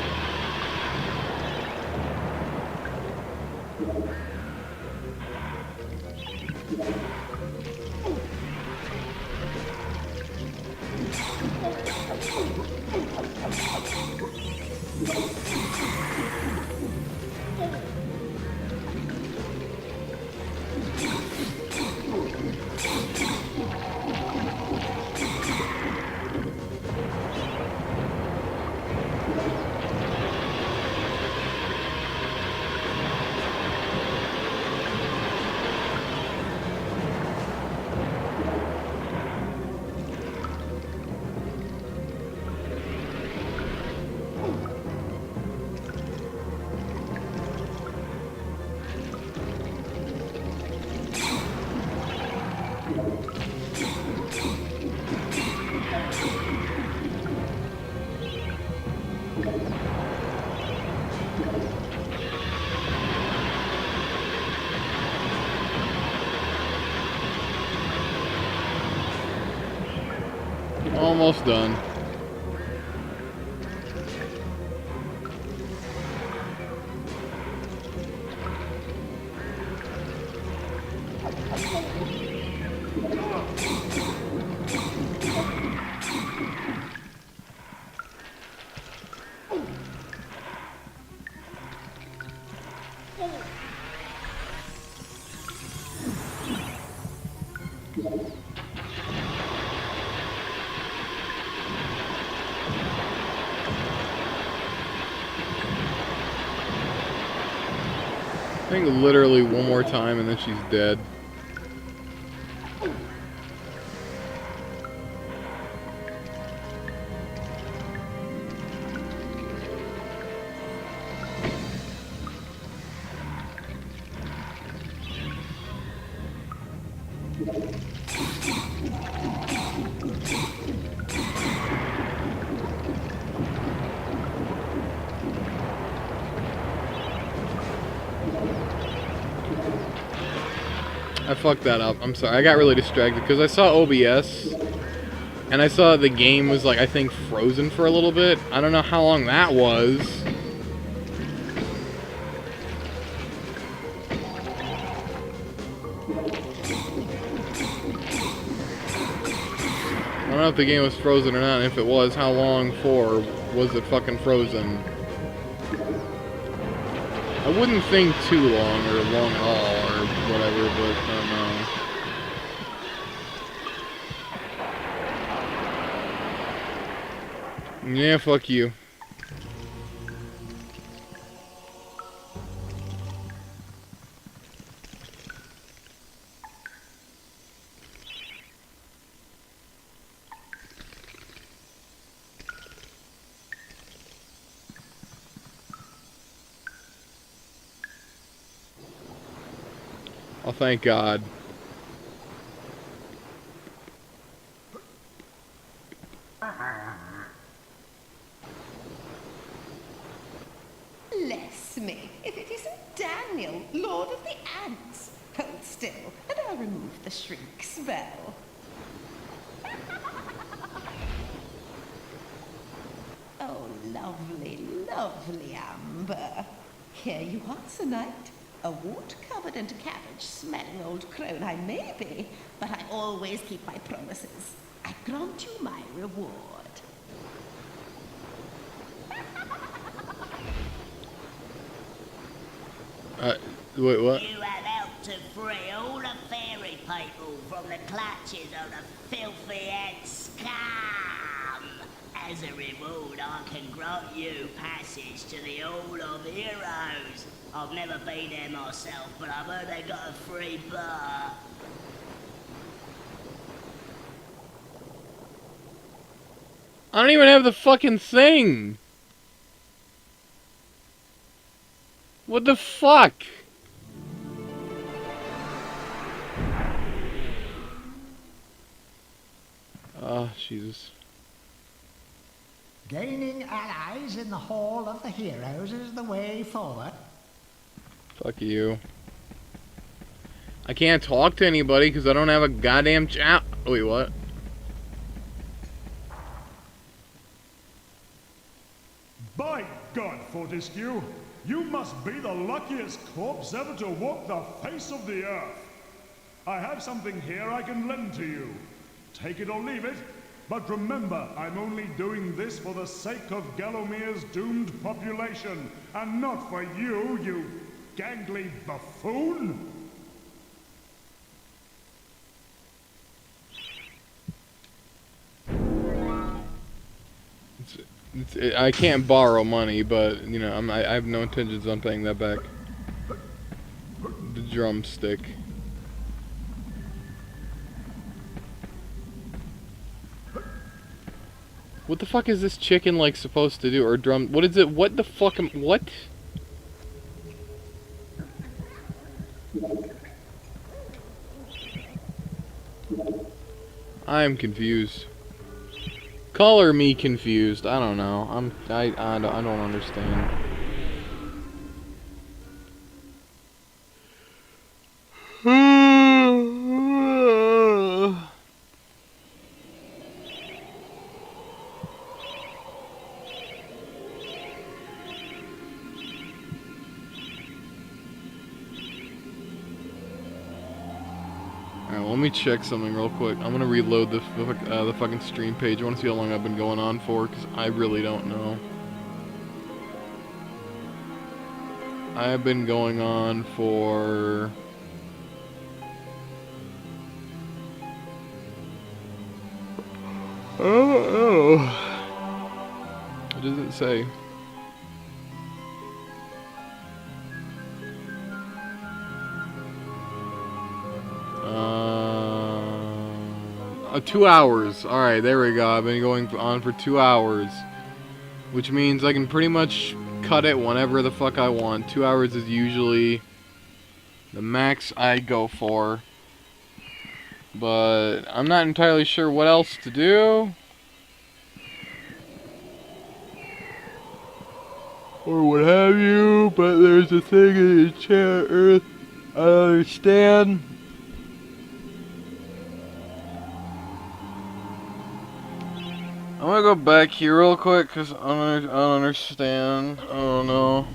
Speaker 1: Almost done. I think literally one more time and then she's dead. I fucked that up. I'm sorry. I got really distracted because I saw OBS and I saw the game was like, I think, frozen for a little bit. I don't know how long that was. I don't know if the game was frozen or not, and if it was, how long for was it fucking frozen? I wouldn't think too long or long at all or whatever, but I don't know. Yeah, fuck you. Oh, thank God.
Speaker 7: Bless me, if it isn't Daniel, Lord of the Ants. Hold still, and I'll remove the shrink spell. Oh, lovely, lovely Amber. Here you are, Sir Knight. A wart-covered and cabbage-smelling old crone I may be, but I always keep my promises. I grant you my reward.
Speaker 1: Wait, what?
Speaker 8: You have helped to free all the fairy people from the clutches of the filthy and scum. As a reward, I can grant you passage to the Hall of Heroes. I've never been there myself, but I've heard they got a free bar.
Speaker 1: I don't even have the fucking thing! What the fuck? Oh, Jesus.
Speaker 3: Gaining allies in the Hall of the Heroes is the way forward.
Speaker 1: Fuck you. I can't talk to anybody because I don't have a goddamn chat. Wait, what?
Speaker 6: By God, Fortescue, you must be the luckiest corpse ever to walk the face of the earth. I have something here I can lend to you. Take it or leave it, but remember, I'm only doing this for the sake of Galomere's doomed population, and not for you, you gangly buffoon!
Speaker 1: I can't borrow money, but, you know, I have no intentions on paying that back. The drumstick. What the fuck is this chicken, like, supposed to do? Or drum... What is it? What the fuck am... What? I'm confused. Color me confused. I don't know. I don't understand. Alright, let me check something real quick. I'm gonna reload the fucking stream page. I wanna see how long I've been going on for, because I really don't know. I have been going on for... Oh. What does it say? 2 hours. Alright, there we go. I've been going on for 2 hours. Which means I can pretty much cut it whenever the fuck I want. 2 hours is usually the max I go for. But I'm not entirely sure what else to do. Or what have you. But there's a thing in the chat, Earth. I don't understand. I'm gonna go back here real quick because I don't understand. I don't know.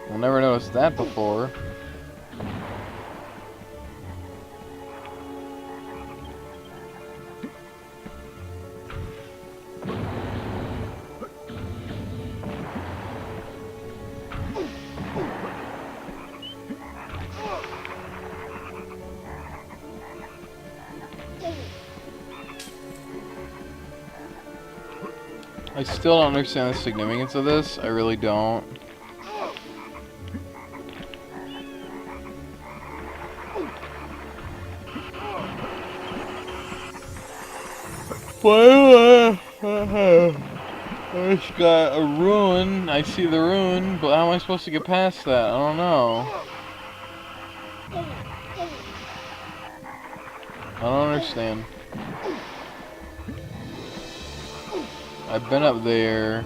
Speaker 1: I never noticed that before. I still don't understand the significance of this. I really don't. Well, I just got a ruin. I see the ruin, but how am I supposed to get past that? I don't know. I don't understand. I've been up there.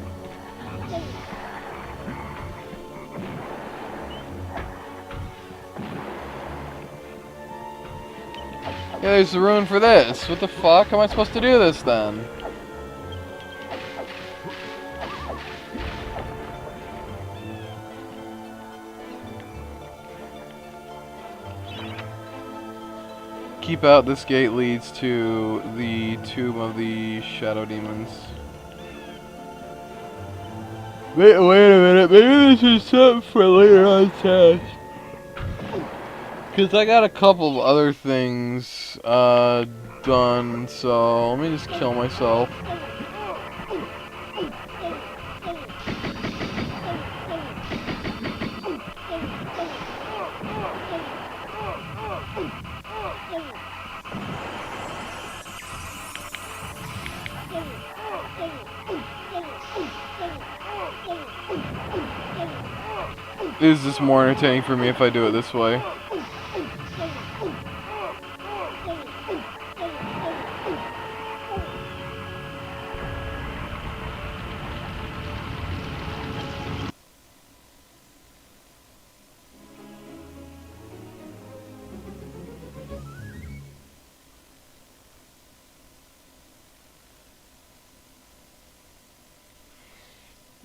Speaker 1: Yeah, there's the ruin for this. What the fuck? How am I supposed to do this then? Keep out. This gate leads to the tomb of the shadow demons. Wait a minute. Maybe this is something for later on task. Because I got a couple of other things done, so let me just kill myself. Is this more entertaining for me if I do it this way?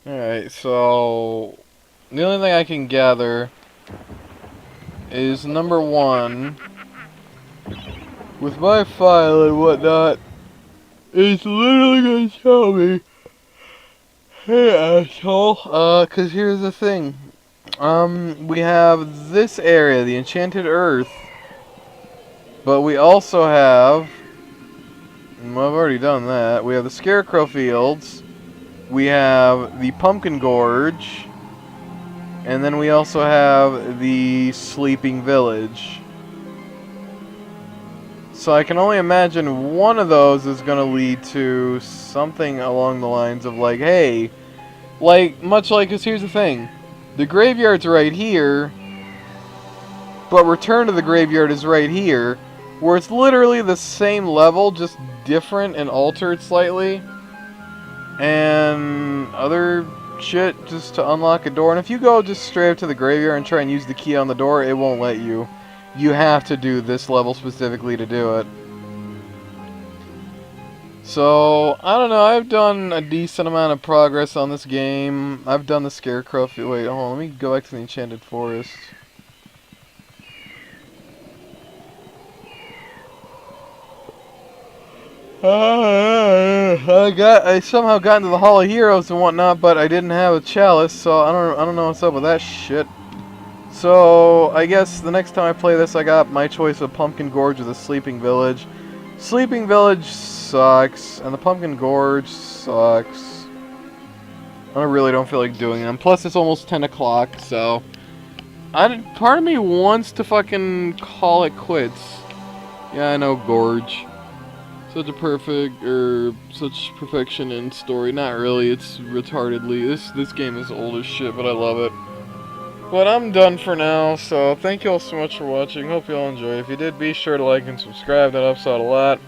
Speaker 1: Alright, so the only thing I can gather is number one, with my file and whatnot, it's literally gonna tell me, hey asshole, cause here's the thing. We have this area, the Enchanted Earth, but we also have, well, I've already done that, we have the Scarecrow Fields, we have the Pumpkin Gorge, and then we also have the Sleeping Village. So I can only imagine one of those is going to lead to something along the lines of like, hey, like, much like, because here's the thing. The graveyard's right here, but Return to the Graveyard is right here, where it's literally the same level, just different and altered slightly. And other shit just to unlock a door. And if you go just straight up to the graveyard and try and use the key on the door, it won't let you. You have to do this level specifically to do it. So, I don't know, I've done a decent amount of progress on this game. I've done the Scarecrow. Wait, hold on, let me go back to the Enchanted Forest. I somehow got into the Hall of Heroes and whatnot, but I didn't have a chalice, so I don't know what's up with that shit. So I guess the next time I play this, I got my choice of Pumpkin Gorge or the Sleeping Village. Sleeping Village sucks, and the Pumpkin Gorge sucks. I really don't feel like doing them. Plus, it's almost 10 o'clock, so part of me wants to fucking call it quits. Yeah, I know, Gorge. Such perfection in story. Not really, it's retardedly. This game is old as shit, but I love it. But I'm done for now, so thank you all so much for watching. Hope you all enjoyed. If you did, be sure to like and subscribe, that helps out a lot.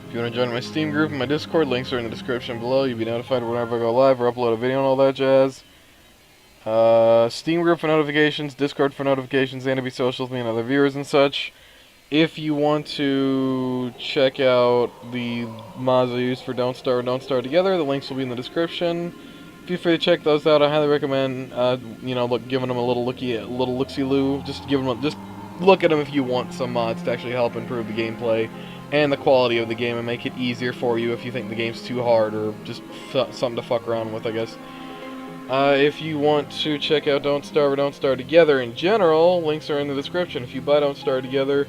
Speaker 1: If you want to join my Steam group and my Discord, links are in the description below. You'll be notified whenever I go live or upload a video and all that jazz. Steam group for notifications, Discord for notifications, and to be social with me and other viewers and such. If you want to check out the mods I use for Don't Starve Together, the links will be in the description. Feel free to check those out. I highly recommend, giving them a little look-see-loo. Just look at them if you want some mods to actually help improve the gameplay and the quality of the game and make it easier for you if you think the game's too hard or just something to fuck around with, I guess. If you want to check out Don't Starve or Don't Starve Together in general, links are in the description. If you buy Don't Starve Together,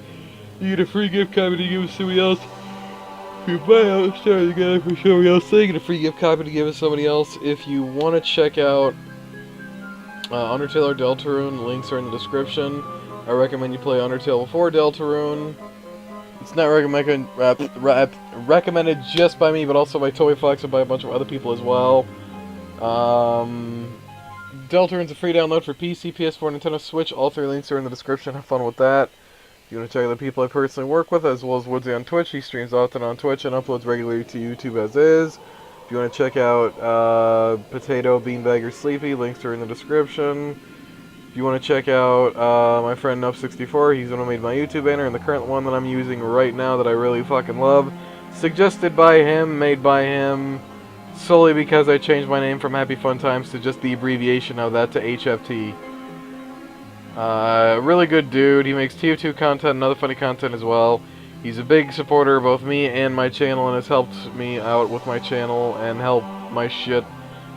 Speaker 1: you get a free gift copy to give to somebody else. If you buy Don't Starve Together for somebody else, you get a free gift copy to give to somebody else. If you want to check out Undertale or Deltarune, links are in the description. I recommend you play Undertale before Deltarune. It's not recommended just by me, but also by Toyfox and by a bunch of other people as well. Deltarune's a free download for PC, PS4, Nintendo Switch. All three links are in the description. Have fun with that. If you want to check out the people I personally work with, as well as Woodsy on Twitch, he streams often on Twitch and uploads regularly to YouTube as is. If you want to check out Potato, Beanbag, or Sleepy, links are in the description. If you want to check out my friend Nuff64, he's the one who made my YouTube banner, and the current one that I'm using right now that I really fucking love. Suggested by him, made by him, solely because I changed my name from Happy Fun Times to just the abbreviation of that to HFT. Really good dude. He makes TF2 content and other funny content as well. He's a big supporter of both me and my channel and has helped me out with my channel and helped my shit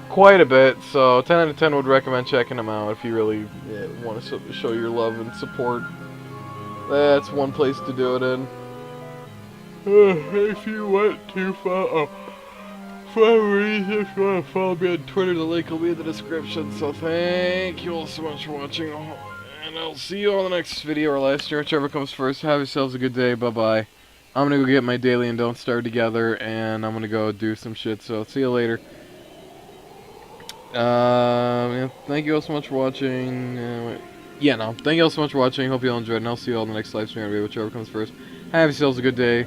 Speaker 1: quite a bit. So 10 out of 10 would recommend checking him out if you really want to show your love and support. That's one place to do it in. If you want to follow me, if you want to follow me on Twitter, the link will be in the description. So thank you all so much for watching. And I'll see you on the next video or last year, whichever comes first. Have yourselves a good day. Bye-bye. I'm going to go get my daily and Don't Starve Together, and I'm going to go do some shit. So see you later. Thank you all so much for watching. Thank you all so much for watching. Hope you all enjoyed, and I'll see you all in the next live stream or video, whichever comes first. Have yourselves a good day.